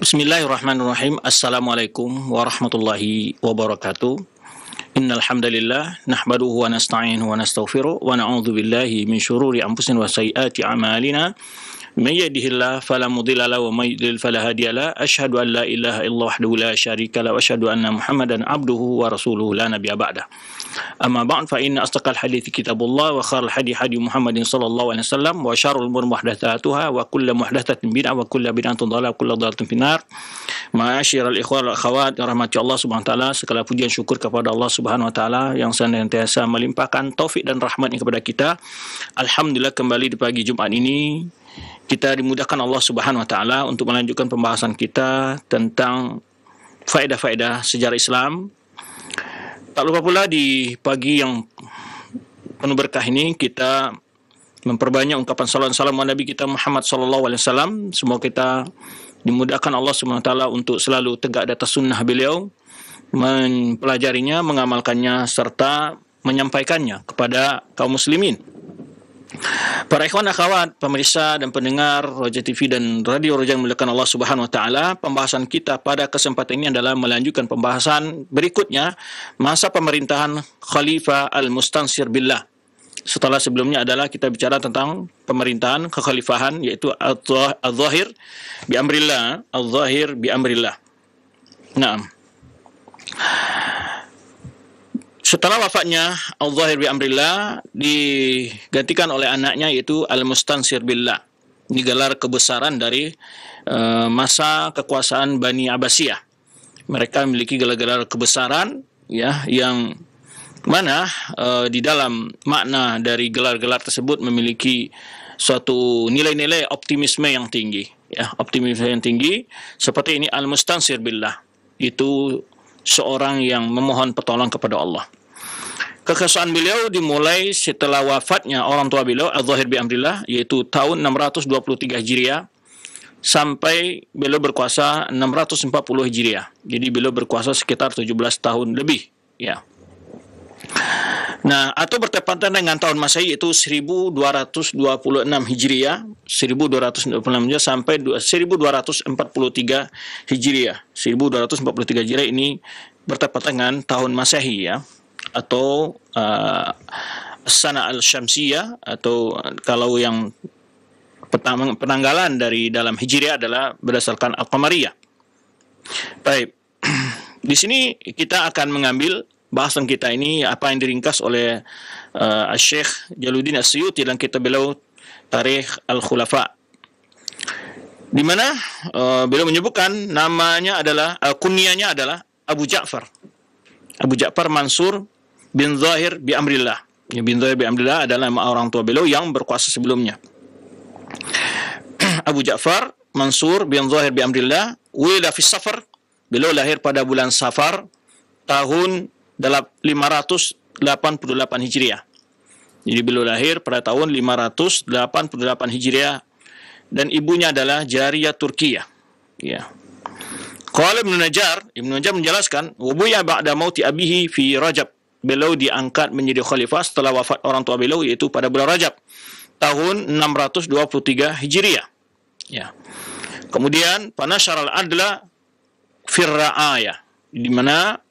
Bismillahirrahmanirrahim. Assalamualaikum warahmatullahi wabarakatuh. Innal hamdalillah nahmaduhu wa nasta'inuhu wa nastaghfiruh wa na'udzu billahi min syururi anfusina wa sayyiati a'malina. May yahdihillahu fala mudilla lahu wa may yudlil fala hadiyalah. Asyhadu an la ilaha illallah wahdahu la syarika lahu wa asyhadu anna Muhammadan abduhu wa rasuluhu la nabiyya ba'dah. Amma ba'd fa inna asdaqal hadithi kitabullah wa khairal hadi hadi Muhammadin sallallahu alaihi wasallam wa syarrul umur muhdatsatuha wa kullu muhdatsatin bid'ah wa kullu bid'atin dhalalah wa kullu dhalalatin finnar. Ma'asyiral ikhwan wal akhwat rahmati Allah Subhanahu wa taala, segala pujian syukur kepada Allah Subhanahu wa taala yang senantiasa melimpahkan taufik dan rahmat-Nya kepada kita. Alhamdulillah, kembali di pagi Jumat ini kita dimudahkan Allah Subhanahu wa taala untuk melanjutkan pembahasan kita tentang faedah-faedah sejarah Islam. Tak lupa pula di pagi yang penuh berkah ini kita memperbanyak ungkapan salawat salam Nabi kita Muhammad sallallahu alaihi wasallam. Semoga kita dimudahkan Allah Subhanahu wa taala untuk selalu tegak di atas sunnah beliau, mempelajarinya, mengamalkannya serta menyampaikannya kepada kaum muslimin. Para ikhwan akhwat, pemirsa dan pendengar Roja TV dan Radio Roja yang dimuliakan Allah Subhanahu wa taala, pembahasan kita pada kesempatan ini adalah melanjutkan pembahasan berikutnya, masa pemerintahan Khalifah Al-Mustansir Billah. Setelah sebelumnya adalah kita bicara tentang pemerintahan kekhalifahan, yaitu Al-Zahir bi amrillah, Al-Zahir bi amrillah. Naam. Setelah wafatnya Al-Zahir bi amrillah, digantikan oleh anaknya yaitu Al-Mustansir Billah. Ini gelar kebesaran dari masa kekuasaan Bani Abbasiyah. Mereka memiliki gelar-gelar kebesaran ya, yang mana di dalam makna dari gelar-gelar tersebut memiliki suatu nilai-nilai optimisme yang tinggi ya, optimisme yang tinggi. Seperti ini, Al-Mustansir Billah itu seorang yang memohon pertolongan kepada Allah. Kekesaan beliau dimulai setelah wafatnya orang tua beliau Al-Zahir bi amrillah, yaitu tahun 623 Hijriah sampai beliau berkuasa 640 Hijriah. Jadi beliau berkuasa sekitar 17 tahun lebih ya. Nah, atau bertepatan dengan tahun Masehi yaitu 1226 Hijriah, 1226 sampai 1243 Hijriah. 1243 Hijriah ini bertepatan dengan tahun Masehi ya, atau Sana al-Syamsiyah, atau kalau yang penanggalan dari dalam Hijriah adalah berdasarkan Al-Qamariyah. Baik. Di sini kita akan mengambil bahasan kita ini apa yang diringkas oleh Syekh Jalaluddin As-Suyuti dalam kitab beliau Tarikh Al-Khulafa, di mana beliau menyebutkan namanya adalah kunyahnya adalah Abu Ja'far Mansur bin Zahir bi amrillah. Bin Zahir bi amrillah adalah nama orang tua beliau yang berkuasa sebelumnya. Abu Ja'far Mansur bin Zahir bi amrillah wulida fi Safar. Beliau lahir pada bulan Safar tahun 588 Hijriah. Jadi beliau lahir pada tahun 588 Hijriah dan ibunya adalah Jariyah Turkiyah. Ya. Qala Ibnu Najjar menjelaskan, "Wubuya ba'da mauti abihi fi Rajab." Beliau diangkat menjadi khalifah setelah wafat orang tua beliau, yaitu pada bulan Rajab tahun 623 Hijriah. Ya. Kemudian panasyaral adla fir ra'ayah, di mana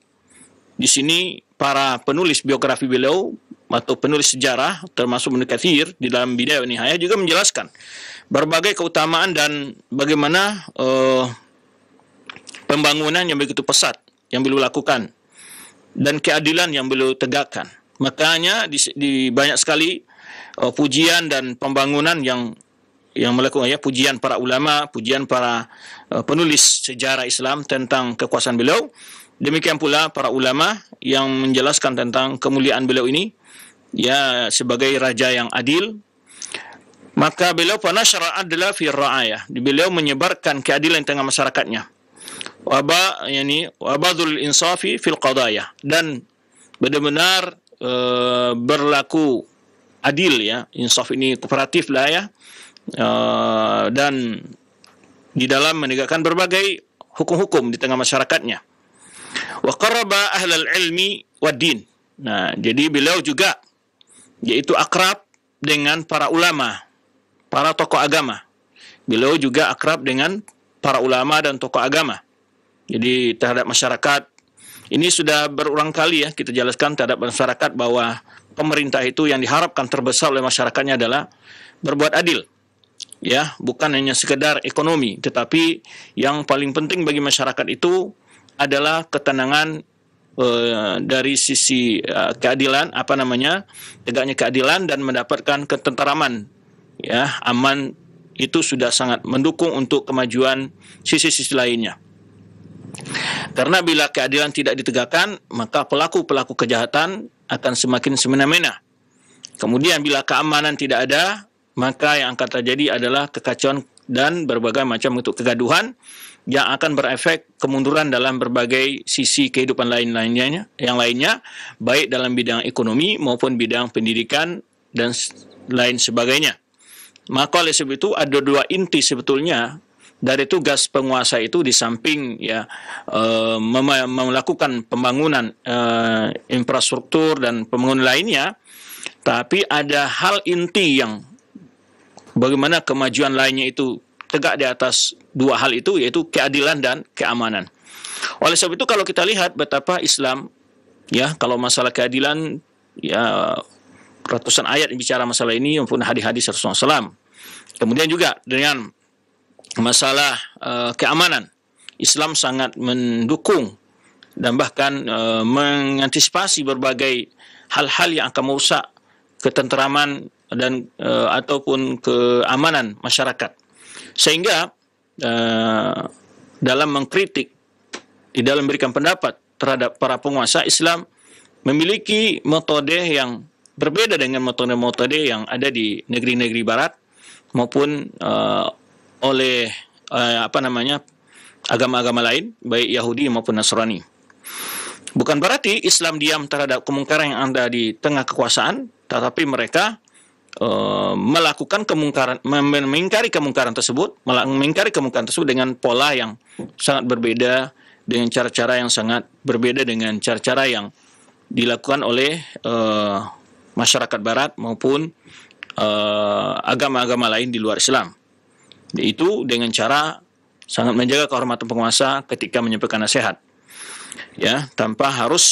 di sini para penulis biografi beliau atau penulis sejarah termasuk Ibnu Katsir di dalam Bidayah wa Nihayah juga menjelaskan berbagai keutamaan dan bagaimana pembangunan yang begitu pesat yang beliau lakukan dan keadilan yang beliau tegakkan. Makanya di banyak sekali pujian dan pembangunan yang melakukan ya, pujian para ulama, pujian para penulis sejarah Islam tentang kekuasaan beliau. Demikian pula para ulama yang menjelaskan tentang kemuliaan beliau ini ya sebagai raja yang adil. Maka beliau panasyara adla fi ra'ayah, beliau menyebarkan keadilan di tengah masyarakatnya. Wabadul insafi fil qadaya, dan benar-benar berlaku adil ya, insaf ini kooperatif lah ya, dan di dalam menegakkan berbagai hukum-hukum di tengah masyarakatnya. Wa qarraba ahlal ilmi wad din. Nah, jadi beliau juga yaitu akrab dengan para ulama, para tokoh agama. Beliau juga akrab dengan para ulama dan tokoh agama. Jadi terhadap masyarakat, ini sudah berulang kali ya kita jelaskan terhadap masyarakat bahwa pemerintah itu yang diharapkan terbesar oleh masyarakatnya adalah berbuat adil. Ya, bukan hanya sekedar ekonomi, tetapi yang paling penting bagi masyarakat itu adalah ketenangan dari sisi keadilan, tegaknya keadilan dan mendapatkan ketenteraman, ya, aman. Itu sudah sangat mendukung untuk kemajuan sisi-sisi lainnya. Karena bila keadilan tidak ditegakkan, maka pelaku-pelaku kejahatan akan semakin semena-mena. Kemudian bila keamanan tidak ada, maka yang akan terjadi adalah kekacauan dan berbagai macam bentuk kegaduhan yang akan berefek kemunduran dalam berbagai sisi kehidupan lainnya, baik dalam bidang ekonomi maupun bidang pendidikan dan lain sebagainya. Maka oleh sebab itu ada dua inti sebetulnya dari tugas penguasa itu, di samping ya melakukan pembangunan infrastruktur dan pembangunan lainnya, tapi ada hal inti yang bagaimana kemajuan lainnya itu tegak di atas dua hal itu, yaitu keadilan dan keamanan. Oleh sebab itu kalau kita lihat betapa Islam, ya, kalau masalah keadilan, ya, ratusan ayat bicara masalah ini maupun hadis-hadis Rasulullah SAW. Kemudian juga dengan masalah keamanan, Islam sangat mendukung dan bahkan mengantisipasi berbagai hal-hal yang akan merusak ketenteraman dan ataupun keamanan masyarakat. Sehingga dalam mengkritik, di dalam memberikan pendapat terhadap para penguasa, Islam memiliki metode yang berbeda dengan metode-metode yang ada di negeri-negeri barat maupun oleh agama-agama lain, baik Yahudi maupun Nasrani. Bukan berarti Islam diam terhadap kemungkaran yang ada di tengah kekuasaan, tetapi mereka melakukan kemungkaran, mengingkari kemungkaran tersebut dengan pola yang sangat berbeda, dengan cara-cara yang sangat berbeda dengan cara-cara yang dilakukan oleh masyarakat barat maupun agama-agama lain di luar Islam. Itu dengan cara sangat menjaga kehormatan penguasa ketika menyampaikan nasihat, ya, tanpa harus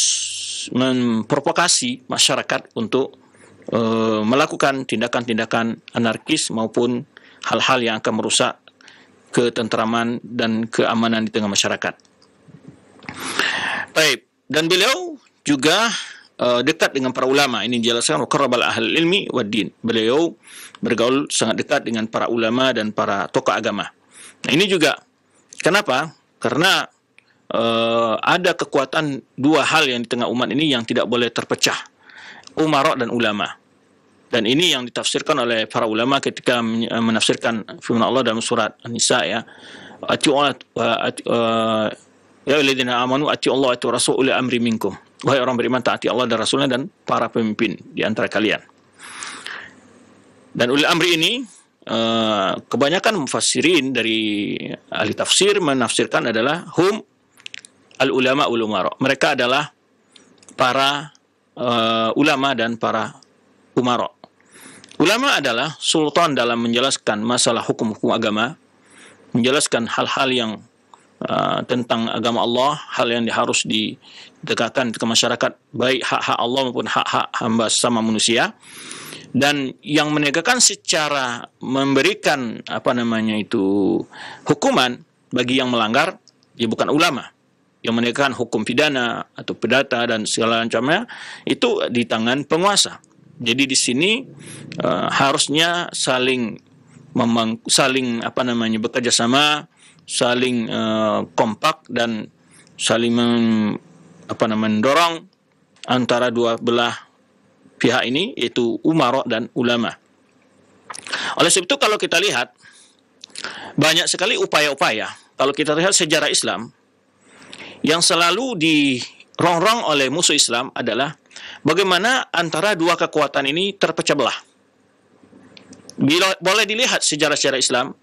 memprovokasi masyarakat untuk melakukan tindakan-tindakan anarkis maupun hal-hal yang akan merusak ketenteraman dan keamanan di tengah masyarakat. Baik, dan beliau juga dekat dengan para ulama. Ini dijelaskan qarrabal ahlul ilmi wad din. Beliau bergaul sangat dekat dengan para ulama dan para tokoh agama. Nah, ini juga kenapa? Karena ada kekuatan dua hal yang di tengah umat ini yang tidak boleh terpecah, umara dan ulama. Dan ini yang ditafsirkan oleh para ulama ketika menafsirkan firman Allah dalam surat An-Nisa, ya, ya alladzina amanu atii'u Allah wa atii'ur rasul uli amri minkum. Wahai orang beriman, taati Allah dan Rasulnya dan para pemimpin di antara kalian. Dan ulil amri ini kebanyakan mufassirin dari ahli tafsir menafsirkan adalah hum al-ulama ul-umara. Mereka adalah para ulama dan para umara. Ulama adalah sultan dalam menjelaskan masalah hukum-hukum agama, menjelaskan hal-hal yang tentang agama Allah, hal yang harus ditegakkan ke masyarakat, baik hak-hak Allah maupun hak-hak hamba sama manusia, dan yang menegakkan secara memberikan hukuman bagi yang melanggar, ya bukan ulama. Yang menegakkan hukum pidana atau perdata dan segala macamnya itu di tangan penguasa. Jadi di sini harusnya saling bekerja sama, saling kompak dan saling mendorong antara dua belah pihak ini, yaitu umara dan ulama. Oleh sebab itu kalau kita lihat banyak sekali upaya-upaya, kalau kita lihat sejarah Islam yang selalu dirongrong oleh musuh Islam adalah bagaimana antara dua kekuatan ini terpecah belah. Boleh dilihat sejarah-sejarah Islam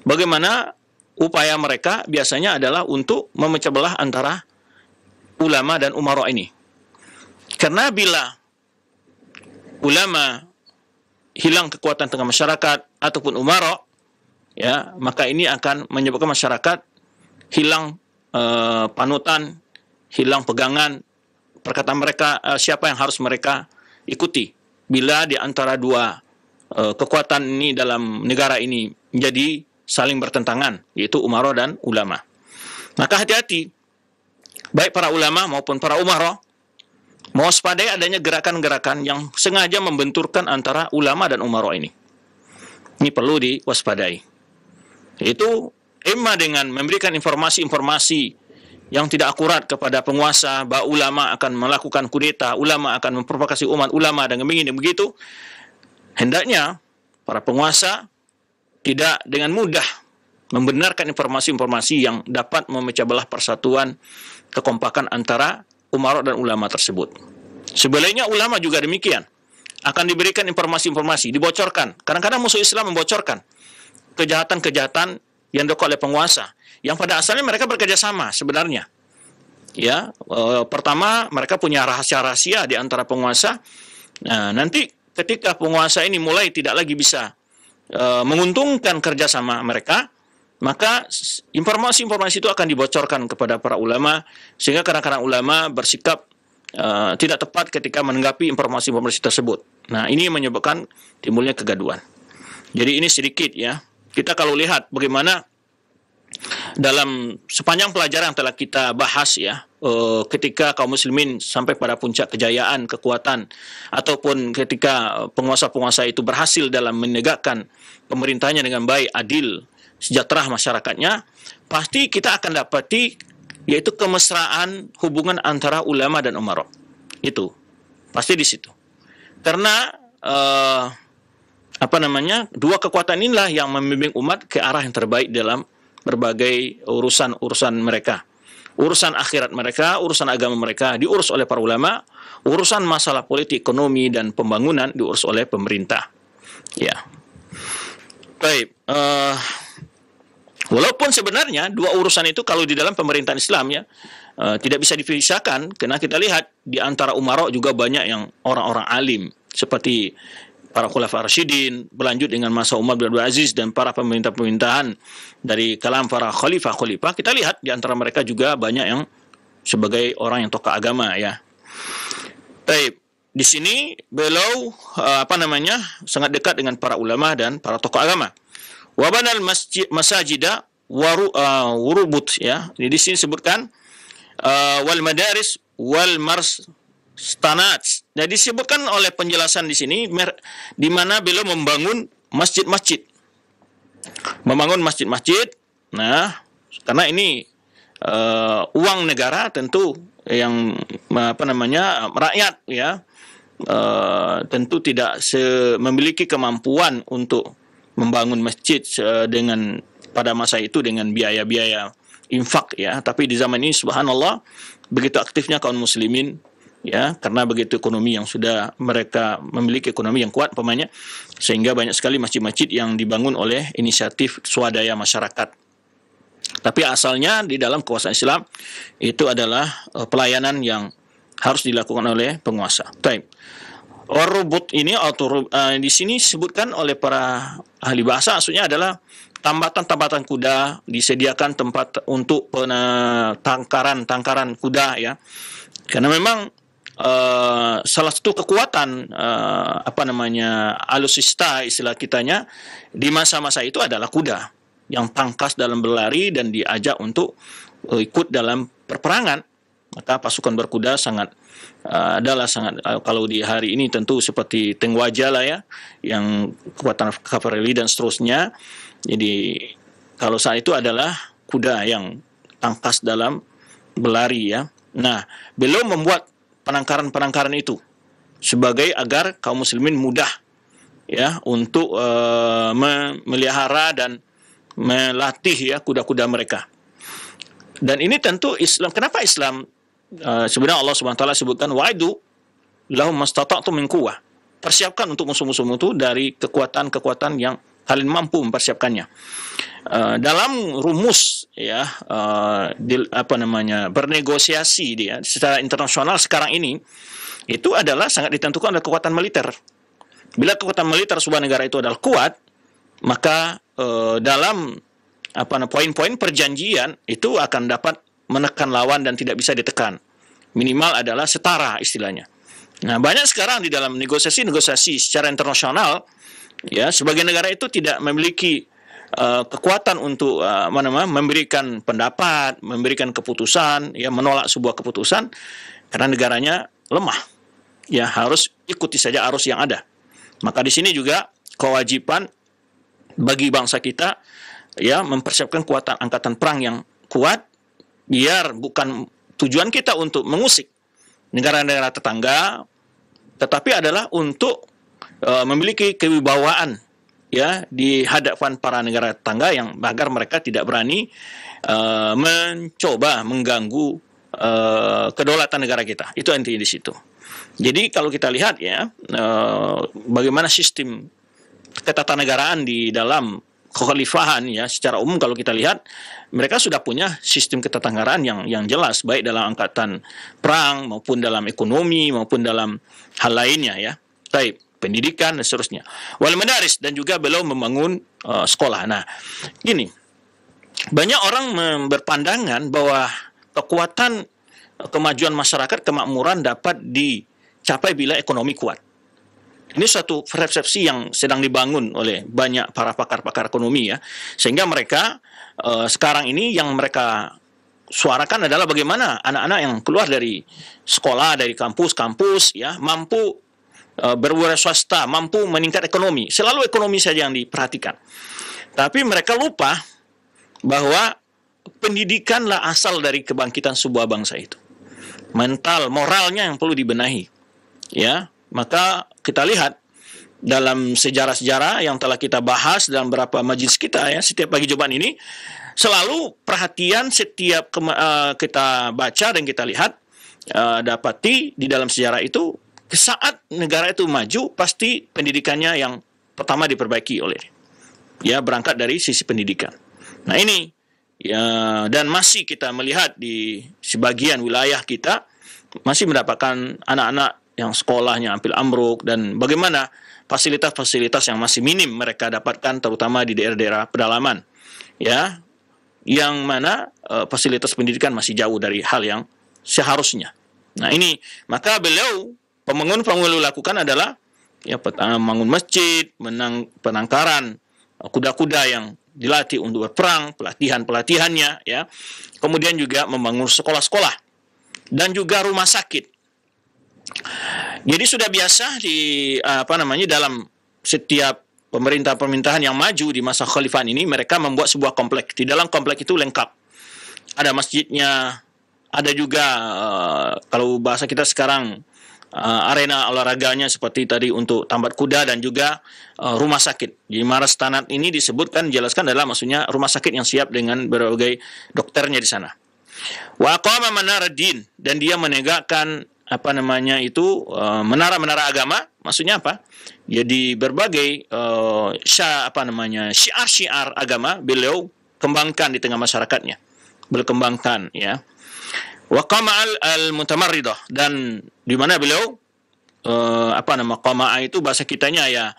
bagaimana upaya mereka biasanya adalah untuk memecah belah antara ulama dan umara ini. Karena bila ulama hilang kekuatan tengah masyarakat ataupun umara, ya, maka ini akan menyebabkan masyarakat hilang panutan, hilang pegangan perkataan mereka, siapa yang harus mereka ikuti. Bila di antara dua kekuatan ini dalam negara ini menjadi saling bertentangan, yaitu umara dan ulama. Maka hati-hati, baik para ulama maupun para umara, mewaspadai adanya gerakan-gerakan yang sengaja membenturkan antara ulama dan umara ini. Ini perlu diwaspadai. Itu emma dengan memberikan informasi-informasi yang tidak akurat kepada penguasa, bahwa ulama akan melakukan kudeta, ulama akan memprovokasi umat, ulama dan begini begitu. Hendaknya para penguasa tidak dengan mudah membenarkan informasi-informasi yang dapat memecah belah persatuan, kekompakan antara umara dan ulama tersebut. Sebaliknya ulama juga demikian. Akan diberikan informasi-informasi, dibocorkan. Kadang-kadang musuh Islam membocorkan kejahatan-kejahatan yang dilakukan oleh penguasa, yang pada asalnya mereka bekerja sama sebenarnya. Ya, pertama mereka punya rahasia-rahasia di antara penguasa. Nah, nanti ketika penguasa ini mulai tidak lagi bisa menguntungkan kerjasama mereka, maka informasi-informasi itu akan dibocorkan kepada para ulama, sehingga kadang-kadang ulama bersikap tidak tepat ketika menanggapi informasi-informasi tersebut. Nah, ini menyebabkan timbulnya kegaduhan. Jadi ini sedikit ya, kita kalau lihat bagaimana dalam sepanjang pelajaran yang telah kita bahas ya, ketika kaum muslimin sampai pada puncak kejayaan, kekuatan, ataupun ketika penguasa-penguasa itu berhasil dalam menegakkan pemerintahnya dengan baik, adil, sejahtera masyarakatnya, pasti kita akan dapati yaitu kemesraan hubungan antara ulama dan umara. Itu pasti di situ. Karena dua kekuatan inilah yang membimbing umat ke arah yang terbaik dalam berbagai urusan-urusan mereka. Urusan akhirat mereka, urusan agama mereka diurus oleh para ulama, urusan masalah politik, ekonomi, dan pembangunan diurus oleh pemerintah. Ya. Baik. Walaupun sebenarnya dua urusan itu kalau di dalam pemerintahan Islam ya tidak bisa dipisahkan, karena kita lihat di antara umara juga banyak yang orang-orang alim seperti para khulafa rasyidin, berlanjut dengan masa Umar bin Abdul Aziz dan para pemerintahan dari kalangan para khalifah-khalifah. Kita lihat di antara mereka juga banyak yang sebagai orang yang tokoh agama ya. Baik, di sini beliau sangat dekat dengan para ulama dan para tokoh agama. Wa banal masajida wurubut ya. Jadi di sini sebutkan wal madaris wal marstanat. Jadi disebutkan oleh penjelasan di sini di mana beliau membangun masjid-masjid. Membangun masjid-masjid. Nah, karena ini uang negara tentu yang rakyat ya tentu tidak memiliki kemampuan untuk membangun masjid dengan pada masa itu dengan biaya-biaya infak ya. Tapi di zaman ini subhanallah begitu aktifnya kaum muslimin ya, karena begitu ekonomi yang sudah mereka memiliki ekonomi yang kuat umpamanya, sehingga banyak sekali masjid-masjid yang dibangun oleh inisiatif swadaya masyarakat. Tapi asalnya di dalam kekuasaan Islam itu adalah pelayanan yang harus dilakukan oleh penguasa. Baik. Urubut ini di sini disebutkan oleh para ahli bahasa, maksudnya adalah tambatan-tambatan kuda, disediakan tempat untuk tangkaran kuda ya. Karena memang salah satu kekuatan alusista istilah kitanya di masa-masa itu adalah kuda yang tangkas dalam berlari dan diajak untuk ikut dalam perperangan. Maka pasukan berkuda sangat kalau di hari ini tentu seperti Tengwaja lah ya, yang kekuatan kavaleri dan seterusnya. Jadi kalau saat itu adalah kuda yang tangkas dalam berlari ya. Nah, beliau membuat penangkaran-penangkaran itu sebagai agar kaum muslimin mudah ya untuk memelihara dan melatih ya kuda-kuda mereka. Dan ini tentu Islam. Kenapa Islam? Sebenarnya Allah Subhanahu wa taala sebutkan wa'idu lahum mastata'tum min quwwah. Persiapkan untuk musuh-musuhmu itu dari kekuatan-kekuatan yang kalian mampu mempersiapkannya. Dalam rumus ya bernegosiasi dia secara internasional sekarang ini itu adalah sangat ditentukan oleh kekuatan militer. Bila kekuatan militer sebuah negara itu adalah kuat, maka dalam poin-poin perjanjian itu akan dapat menekan lawan dan tidak bisa ditekan. Minimal adalah setara istilahnya. Nah, banyak sekarang di dalam negosiasi secara internasional, ya, sebagai negara itu tidak memiliki kekuatan untuk memberikan pendapat, memberikan keputusan, ya, menolak sebuah keputusan karena negaranya lemah. Ya, harus ikuti saja arus yang ada. Maka di sini juga kewajiban bagi bangsa kita, ya, mempersiapkan kekuatan angkatan perang yang kuat, biar bukan tujuan kita untuk mengusik negara-negara tetangga, tetapi adalah untuk memiliki kewibawaan, ya, di hadapan para negara tetangga yang agar mereka tidak berani mencoba mengganggu kedaulatan negara kita. Itu intinya di situ. Jadi kalau kita lihat, ya, bagaimana sistem ketatanegaraan di dalam kekhalifahan, ya, secara umum kalau kita lihat mereka sudah punya sistem ketatanegaraan yang jelas, baik dalam angkatan perang maupun dalam ekonomi maupun dalam hal lainnya, ya. Baik, pendidikan dan seterusnya. Wal madaris, dan juga beliau membangun sekolah. Nah, gini, banyak orang berpandangan bahwa kekuatan kemajuan masyarakat, kemakmuran dapat dicapai bila ekonomi kuat. Ini suatu persepsi yang sedang dibangun oleh banyak para pakar-pakar ekonomi, ya, sehingga mereka sekarang ini yang mereka suarakan adalah bagaimana anak-anak yang keluar dari sekolah, dari kampus-kampus, ya, mampu berwira swasta, mampu meningkat ekonomi. Selalu ekonomi saja yang diperhatikan. Tapi mereka lupa bahwa pendidikanlah asal dari kebangkitan sebuah bangsa itu. Mental, moralnya yang perlu dibenahi, ya. Maka kita lihat dalam sejarah-sejarah yang telah kita bahas dalam beberapa majelis kita, ya, setiap pagi Jumat ini, selalu perhatian setiap kita baca dan kita lihat, dapati di dalam sejarah itu, saat negara itu maju, pasti pendidikannya yang pertama diperbaiki oleh, ya, berangkat dari sisi pendidikan. Nah ini, ya, dan masih kita melihat di sebagian wilayah kita masih mendapatkan anak-anak yang sekolahnya hampir ambruk, dan bagaimana fasilitas-fasilitas yang masih minim mereka dapatkan, terutama di daerah-daerah pedalaman, ya, yang mana fasilitas pendidikan masih jauh dari hal yang seharusnya. Nah ini, maka beliau pembangunan lakukan adalah, ya, membangun masjid, penangkaran kuda-kuda yang dilatih untuk berperang, pelatihannya, ya, kemudian juga membangun sekolah-sekolah dan juga rumah sakit. Jadi sudah biasa dalam setiap pemerintahan yang maju di masa kekhalifan ini, mereka membuat sebuah kompleks. Di dalam kompleks itu lengkap. Ada masjidnya, ada juga kalau bahasa kita sekarang arena olahraganya seperti tadi untuk tambat kuda, dan juga rumah sakit. Di Maras Tanat ini disebutkan, dijelaskan adalah maksudnya rumah sakit yang siap dengan berbagai dokternya di sana. Wa aqama manaraddin, dan dia menegakkan menara-menara agama. Maksudnya apa? Jadi berbagai syiar-syiar agama beliau kembangkan di tengah masyarakatnya. Beliau kembangkan, ya. Wa qama al-mutamarridah, dan di mana beliau qama'a itu bahasa kitanya, ya,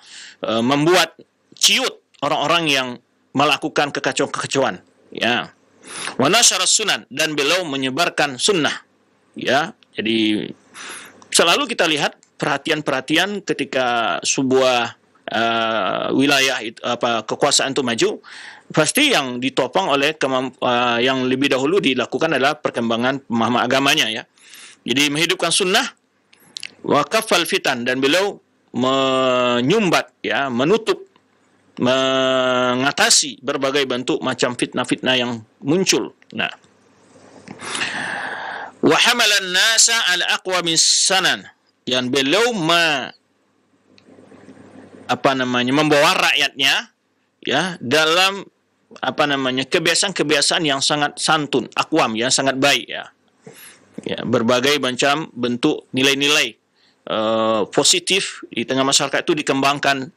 membuat ciut orang-orang yang melakukan kekacauan-kekacauan, ya. Wa nasyara sunan, dan beliau menyebarkan sunnah, ya. Jadi selalu kita lihat perhatian-perhatian ketika sebuah wilayah kekuasaan itu maju, pasti yang ditopang oleh yang lebih dahulu dilakukan adalah perkembangan pemahaman agamanya, ya. Jadi menghidupkan sunnah, wa kafal fitan, dan beliau menyumbat, ya, menutup, mengatasi berbagai bentuk macam fitnah-fitnah yang muncul. Nah, wa hamalan nasa al aqwa min sanan, yang beliau membawa rakyatnya, ya, dalam kebiasaan-kebiasaan yang sangat santun, akwam, ya, sangat baik, ya. Ya, berbagai macam bentuk nilai-nilai positif di tengah masyarakat itu dikembangkan,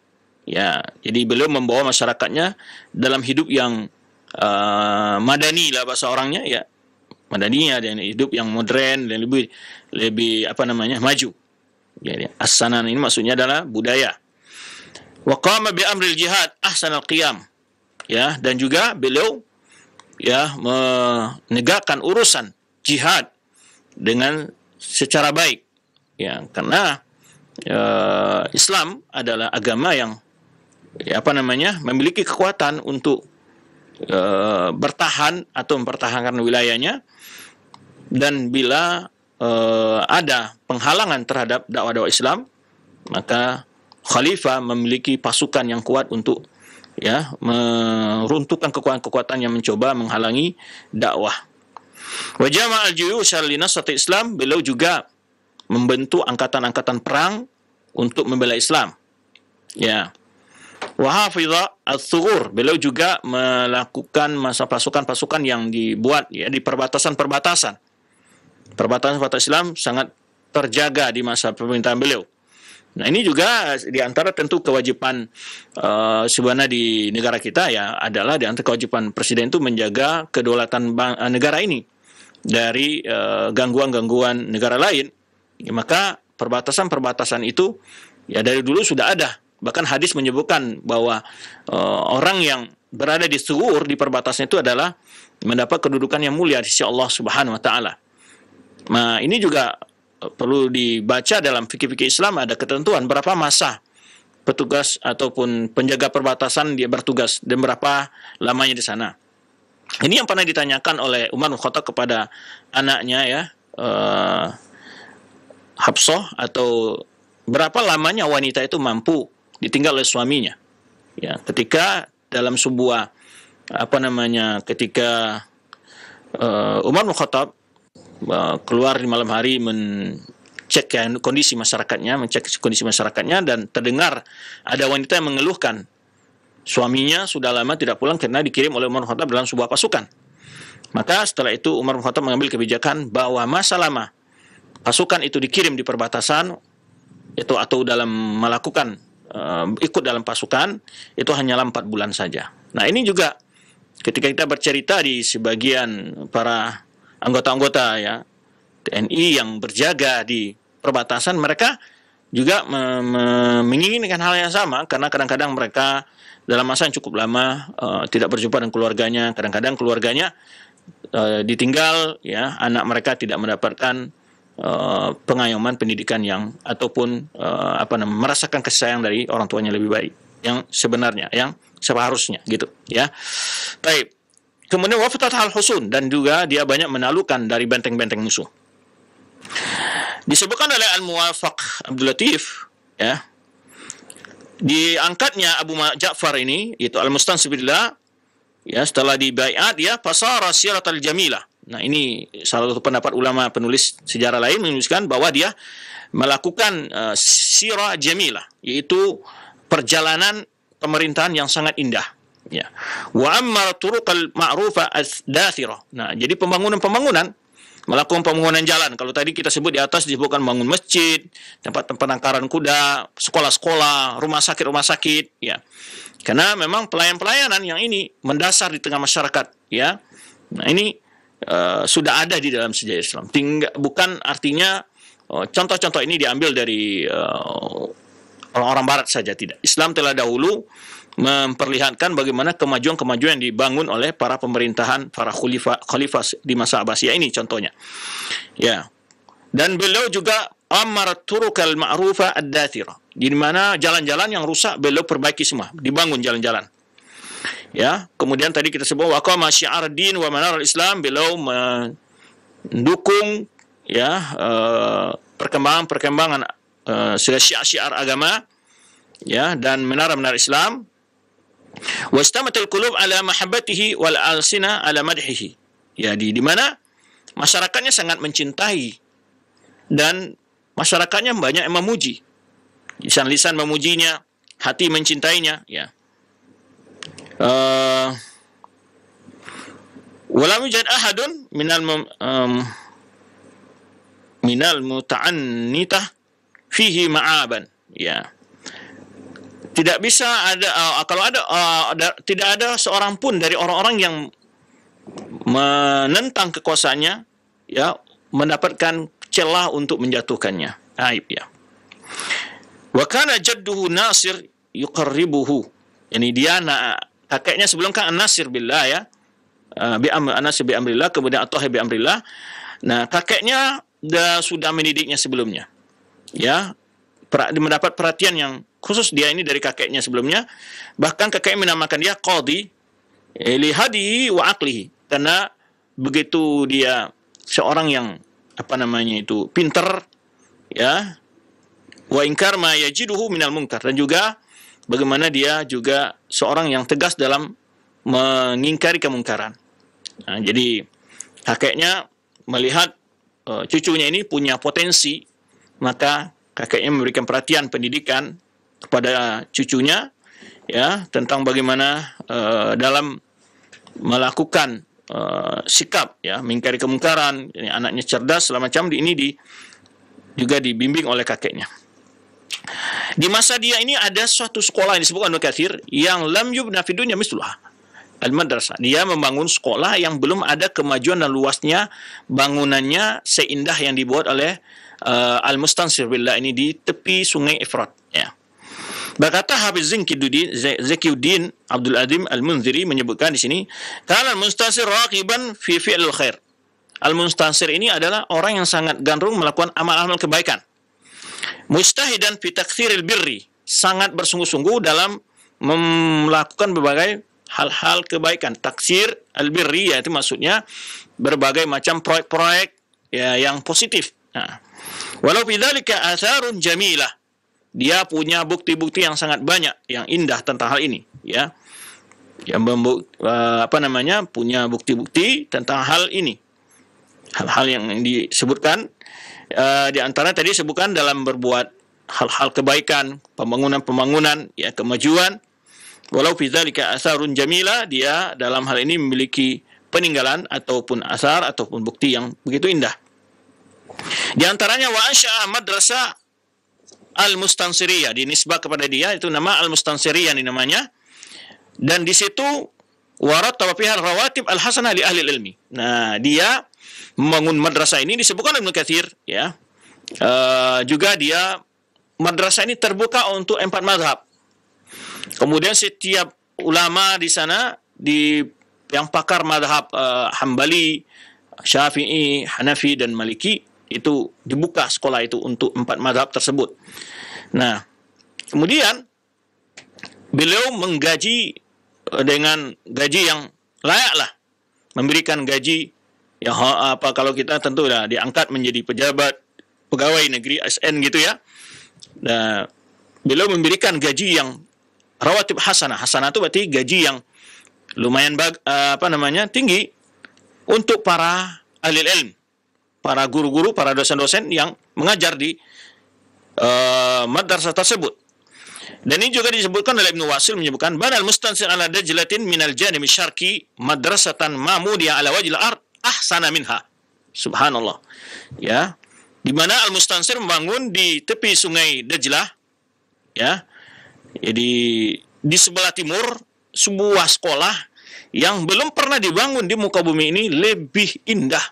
ya. Jadi beliau membawa masyarakatnya dalam hidup yang madani lah bahasa orangnya, ya, madaninya, dan hidup yang modern dan lebih maju. Jadi as-sanan ini maksudnya adalah budaya. Wa qama bi amril jihad ahsanal qiyam. Ya, dan juga beliau ya menegakkan urusan jihad dengan secara baik. Ya, karena Islam adalah agama yang memiliki kekuatan untuk bertahan atau mempertahankan wilayahnya, dan bila ada penghalangan terhadap dakwah Islam, maka khalifah memiliki pasukan yang kuat untuk meruntuhkan kekuatan-kekuatan yang mencoba menghalangi dakwah. Wa jama' al-juyush li nasrati Islam, beliau juga membentuk angkatan-angkatan perang untuk membela Islam. Ya. Wa hafidha al-thughur, beliau juga melakukan masa pasukan-pasukan yang dibuat di perbatasan-perbatasan. Perbatasan Islam sangat terjaga di masa pemerintahan beliau. Nah, ini juga diantara tentu kewajiban sebenarnya di negara kita adalah diantara kewajiban presiden itu menjaga kedaulatan negara ini dari gangguan-gangguan negara lain. Maka perbatasan-perbatasan itu dari dulu sudah ada. Bahkan hadis menyebutkan bahwa orang yang berada di suhur di perbatasan itu adalah mendapat kedudukan yang mulia di sisi Allah Subhanahu wa taala. Nah, ini juga perlu dibaca dalam fikih-fikih Islam, ada ketentuan berapa masa petugas ataupun penjaga perbatasan dia bertugas dan berapa lamanya di sana. Ini yang pernah ditanyakan oleh Umar bin Khattab kepada anaknya Hafsah, atau berapa lamanya wanita itu mampu ditinggal oleh suaminya. Ya, ketika dalam sebuah ketika Umar bin Khattab keluar di malam hari mengecek kondisi masyarakatnya, dan terdengar ada wanita yang mengeluhkan suaminya sudah lama tidak pulang karena dikirim oleh Umar bin Khattab dalam sebuah pasukan. Maka setelah itu Umar bin Khattab mengambil kebijakan bahwa masa lama pasukan itu dikirim di perbatasan itu atau dalam melakukan ikut dalam pasukan itu hanyalah 4 bulan saja. Nah, ini juga ketika kita bercerita di sebagian para anggota-anggota TNI yang berjaga di perbatasan, mereka juga menginginkan hal yang sama, karena kadang-kadang mereka dalam masa yang cukup lama tidak berjumpa dengan keluarganya. Kadang-kadang keluarganya ditinggal, anak mereka tidak mendapatkan pengayoman pendidikan yang ataupun merasakan kasih sayang dari orang tuanya lebih baik yang sebenarnya, yang seharusnya gitu ya. Baik. Kemudian wafatat al-husun, dan juga dia banyak menaklukkan dari benteng-benteng musuh. Disebutkan oleh Al-Muwafaq Abdul Latif, diangkatnya Abu Ja'far ini, itu Al-Mustansibullah, setelah dibaiat dia fasara siratal jamilah. Nah, ini salah satu pendapat ulama penulis sejarah lain menuliskan bahwa dia melakukan sirah jamilah, yaitu perjalanan pemerintahan yang sangat indah. Ya. Wa amma turuqal ma'rufa as-dathirah. Nah, jadi pembangunan melakukan pembangunan jalan. Kalau tadi kita sebut di atas disebutkan bangun masjid, tempat penangkaran kuda, sekolah-sekolah, rumah sakit, ya. Karena memang pelayanan yang ini mendasar di tengah masyarakat, ya. Nah, ini sudah ada di dalam sejarah Islam. Bukan artinya contoh-contoh ini diambil dari orang-orang barat saja, tidak. Islam telah dahulu memperlihatkan bagaimana kemajuan-kemajuan yang dibangun oleh para pemerintahan, para khalifah di masa Abbasiyah ini contohnya. Ya. Dan beliau juga amar turukal ma'rufa ad-dathira, di mana jalan-jalan yang rusak beliau perbaiki semua, dibangun jalan-jalan. Ya, kemudian tadi kita sebut waqama syi'ar din wa manar al-Islam, beliau mendukung perkembangan syiar agama, dan menara-menara Islam. Wastamatul qulub ala mahabbatihi wal alsina ala madhihi. Di mana masyarakatnya sangat mencintai dan masyarakatnya banyak yang memuji. Lisan-lisan memujinya, hati mencintainya, walam yujad ahadun minal muta'annitah fihi ma'aban. Tidak bisa ada tidak ada seorang pun dari orang-orang yang menentang kekuasaannya mendapatkan celah untuk menjatuhkannya. Aib, Wa kana jadduhu Nasir yuqarribuhu. Yani dia kakeknya sebelum kan An-Nasir billah ya. An-Nasir bi amrillah, kemudian At-Tahir bi amrillah. Nah, kakeknya sudah mendidiknya sebelumnya. Ya, mendapat perhatian yang khusus dia ini dari kakeknya sebelumnya. Bahkan kakeknya menamakan dia qadhi li hadihi wa aqlihi, karena begitu dia seorang yang pinter ya, wa inkar ma yajiduhu minal munkar, dan juga bagaimana dia juga seorang yang tegas dalam mengingkari kemungkaran. Nah, jadi kakeknya melihat cucunya ini punya potensi, maka kakeknya memberikan perhatian pendidikan kepada cucunya ya, tentang bagaimana dalam melakukan sikap ya, mengingkari kemungkaran. Ini anaknya cerdas segala macam, ini juga dibimbing oleh kakeknya. Di masa dia ini ada suatu sekolah yang disebutkan Ibnu Katsir yang lam yubna fid dunya misluha, al-madrasah. Dia membangun sekolah yang belum ada kemajuan dan luasnya bangunannya seindah yang dibuat oleh Al-Mustansir billah ini di tepi sungai Efrat ya. Berkata Hafiz Zakiuddin Abdul Adim Al-Munziri menyebutkan di sini, kana Al-Mustansir raqiban fi fi'lil khair. Al-Mustansir ini adalah orang yang sangat gandrung melakukan amal-amal kebaikan. Mustahidan fi taktsiril birri, sangat bersungguh-sungguh dalam melakukan berbagai hal-hal kebaikan. Taksir al-birri yaitu maksudnya berbagai macam proyek-proyek ya, yang positif. Nah, walau bidzalika atharun jamilah, dia punya bukti-bukti yang sangat banyak yang indah tentang hal ini ya. Yang punya bukti-bukti tentang hal ini. Hal-hal yang disebutkan di antara tadi disebutkan dalam berbuat hal-hal kebaikan, pembangunan ya, kemajuan. Walau fi dzalika atharun jamilah, dia dalam hal ini memiliki peninggalan ataupun asar ataupun bukti yang begitu indah. Di antaranya wa ansya'a madrasah Al-Mustansiriyah, dinisbah kepada dia, itu nama Al-Mustansiriyah ini namanya. Dan di situ warattaba fiha rawatib al-hasanah li ahli ilmi. Nah, dia membangun madrasah ini disebutkan Ibnu Katsir ya. Juga dia madrasah ini terbuka untuk 4 mazhab. Kemudian setiap ulama di sana, yang pakar mazhab Hambali, Syafi'i, Hanafi dan Maliki, itu dibuka sekolah itu untuk 4 mazhab tersebut. Nah, kemudian beliau menggaji dengan gaji yang layak lah, memberikan gaji ya, kalau kita tentu lah diangkat menjadi pejabat pegawai negeri ASN gitu ya. Nah, beliau memberikan gaji yang rawatib hasanah. Hasanah itu berarti gaji yang lumayan tinggi untuk para ahli ilmu, para guru-guru, para dosen-dosen yang mengajar di madrasah tersebut. Dan ini juga disebutkan oleh Ibnu Wasil, menyebutkan banal mustansir ala dajlatin minal janib syarqi madrasatan mamudiyah ala wajhil ard ahsana minha. Subhanallah. Ya. Di mana Al-Mustansir membangun di tepi sungai Dajlah ya. Jadi di sebelah timur sebuah sekolah yang belum pernah dibangun di muka bumi ini lebih indah,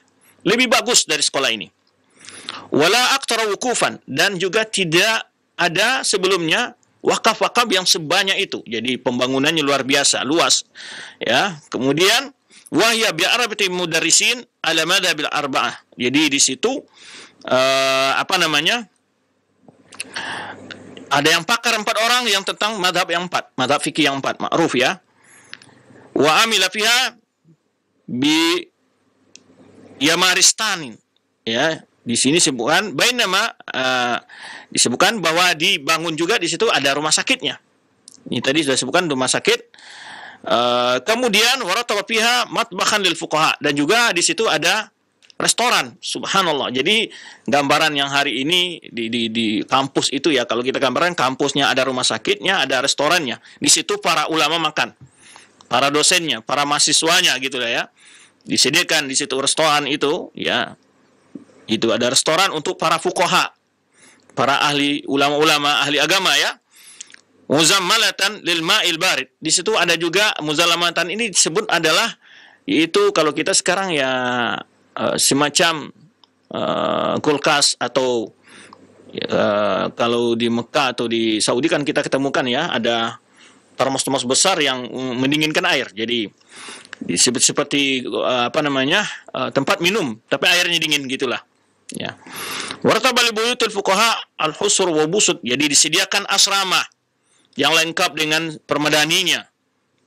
lebih bagus dari sekolah ini. Wala aktsara wukufan, dan juga tidak ada sebelumnya wakaf-wakaf yang sebanyak itu. Jadi pembangunannya luar biasa, luas. Ya, kemudian wahya bi arba'ati mudarrisin ala madhabil arba'ah. Jadi di situ ada yang pakar 4 orang yang tentang madhab yang 4, madhab fikih yang 4, ma'ruf ya. Wa amila fiha bi Yamaristanin ya. Di sini disebutkan disebutkan bahwa dibangun juga di situ ada rumah sakitnya. Ini tadi sudah disebutkan rumah sakit. Kemudian warataba fiha matbakhan lil fuqaha, dan juga di situ ada restoran. Subhanallah. Jadi gambaran yang hari ini di kampus itu ya, kalau kita gambarkan kampusnya ada rumah sakitnya, ada restorannya. Di situ para ulama makan, para dosennya, para mahasiswanya gitu lah ya. Disediakan di situ restoran itu ya. Itu ada restoran untuk para fuqaha, para ahli ulama-ulama, ahli agama ya. Muzammalatan lil ma'il barid. Di situ ada juga muzalamatan, ini disebut adalah itu kalau kita sekarang ya semacam kulkas atau Kalau di Mekah atau di Saudi kan kita ketemukan ya, ada termos-termos besar yang mendinginkan air. Jadi seperti tempat minum tapi airnya dingin gitulah. Ya. Wartabal buyutul fuqaha al-husur wa busut. Jadi disediakan asrama yang lengkap dengan permadaninya.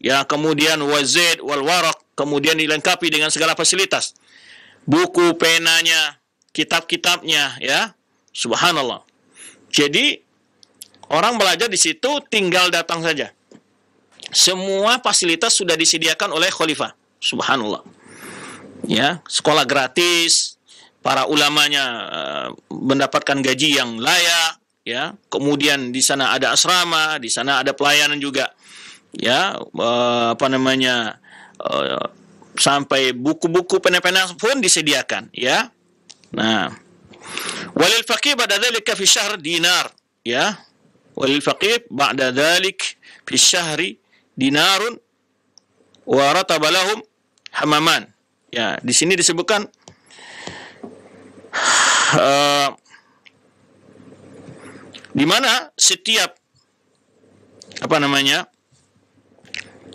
Ya, kemudian wazid wal waraq, kemudian dilengkapi dengan segala fasilitas. Buku, penanya, kitab-kitabnya, ya. Subhanallah. Jadi orang belajar di situ tinggal datang saja. Semua fasilitas sudah disediakan oleh khalifah. Subhanallah. Ya, sekolah gratis, para ulamanya mendapatkan gaji yang layak, ya. Kemudian di sana ada asrama, di sana ada pelayanan juga. Ya, sampai buku-buku pena-pena pun disediakan, ya. Nah, walil faqih ba'da dzalika fi syahr dinar, ya. Walil faqih ba'da dzalik fi syahri dinarun wa rataba lahum hamaman. Ya, di sini disebutkan di mana setiap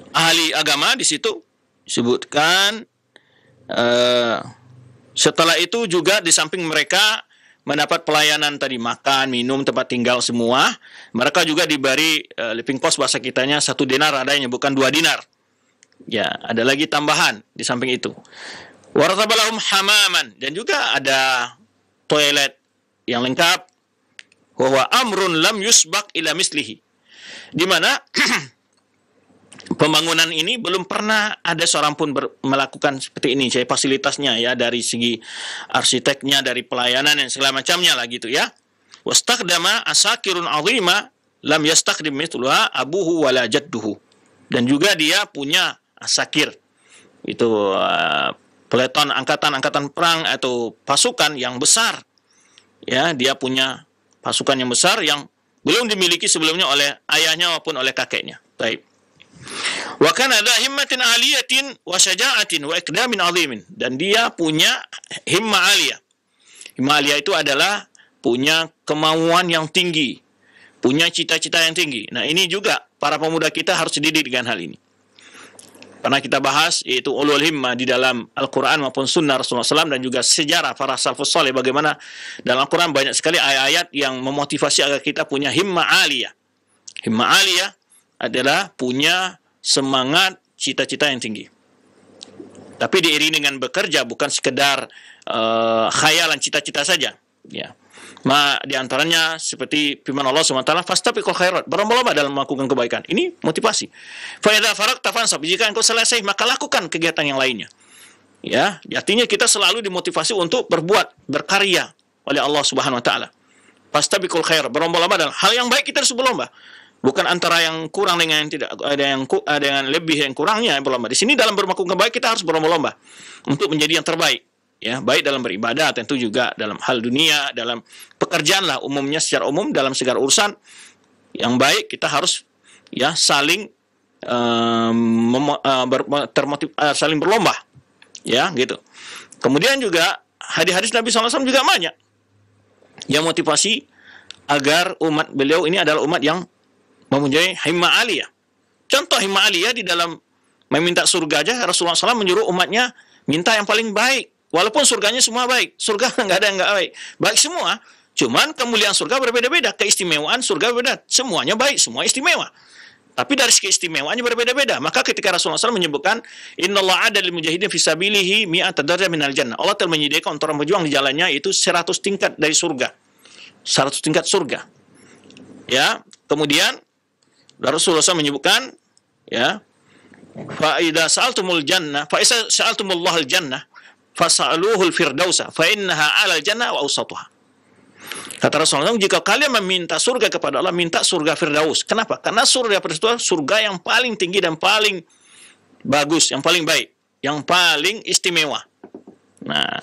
ahli agama di situ disebutkan, setelah itu juga di samping mereka mendapat pelayanan tadi, makan, minum, tempat tinggal semua, mereka juga diberi living cost bahasa kitanya 1 dinar adanya, bukan 2 dinar. Ya, ada lagi tambahan di samping itu. Waratabalahum hamaman, dan juga ada toilet yang lengkap. Wa amrun lam yusbaq ila mislihi. Di mana pembangunan ini belum pernah ada seorang pun melakukan seperti ini. Jadi fasilitasnya ya, dari segi arsiteknya, dari pelayanan dan segala macamnya lah gitu ya. Wastaqdama asakirun azima lam yastaqdim mithluha abuhu wala jadduhu. Dan juga dia punya asakir. Itu peleton angkatan perang atau pasukan yang besar. Ya, dia punya pasukan yang besar yang belum dimiliki sebelumnya oleh ayahnya maupun oleh kakeknya. Baik. Wa kana la himmatin aliyatin wa syaja'atin wa iqdamin azimin, dan dia punya himmah aliyah. Himmah aliyah itu adalah punya kemauan yang tinggi, punya cita-cita yang tinggi. Nah, ini juga para pemuda kita harus dididik dengan hal ini. Pernah kita bahas yaitu ulul himmah di dalam Al-Quran maupun sunnah Rasulullah SAW, dan juga sejarah para salafus saleh, bagaimana dalam Al-Quran banyak sekali ayat-ayat yang memotivasi agar kita punya himmah aliyah. Himmah aliyah adalah punya semangat cita-cita yang tinggi. Tapi diiringi dengan bekerja, bukan sekedar khayalan cita-cita saja. Ya. Di antaranya seperti firman Allah SWT, fastabiqul khairat, berlomba-lomba dalam melakukan kebaikan. Ini motivasi. Fa idza faragta fansab, jika engkau selesai maka lakukan kegiatan yang lainnya. Ya, artinya kita selalu dimotivasi untuk berbuat, berkarya oleh Allah Subhanahu wa taala. Fastabiqul khairat, berlomba-lomba dalam hal yang baik, kita harus berlomba. Bukan antara yang kurang dengan yang tidak, ada yang lebih, yang kurangnya berlomba. Di sini dalam bermelakukan baik kita harus berlomba-lomba untuk menjadi yang terbaik. Ya, baik dalam beribadah, tentu juga dalam hal dunia, dalam pekerjaan lah umumnya, secara umum dalam segala urusan yang baik kita harus ya saling saling berlomba, ya gitu. Kemudian juga hadis-hadis Nabi SAW juga banyak yang motivasi agar umat beliau ini adalah umat yang mempunyai himmah aliyah. Contoh himmah aliyah di dalam meminta surga aja, Rasulullah SAW menyuruh umatnya minta yang paling baik. Walaupun surganya semua baik, surga nggak ada yang nggak baik, baik semua. Cuman kemuliaan surga berbeda-beda, keistimewaan surga berbeda. Semuanya baik, semua istimewa. Tapi dari segi keistimewaannya berbeda-beda. Maka ketika Rasulullah SAW menyebutkan, Innallaha ada lil mujahidin fisabilihi mi'ata darajah minal jannah. Allah telah menyediakan untuk orang berjuang di jalannya itu 100 tingkat dari surga. 100 tingkat surga. Ya, kemudian Rasulullah SAW menyebutkan, ya, fa idza sa'altumul jannah, fa idza sa'altumullahal jannah fas'aluhul firdausa fa innaha 'alal jannah wa awsatuha. Kata Rasulullah, jika kalian meminta surga kepada Allah, minta surga Firdaus. Kenapa? Karena surga Firdaus itu surga yang paling tinggi dan paling bagus, yang paling baik, yang paling istimewa. Nah,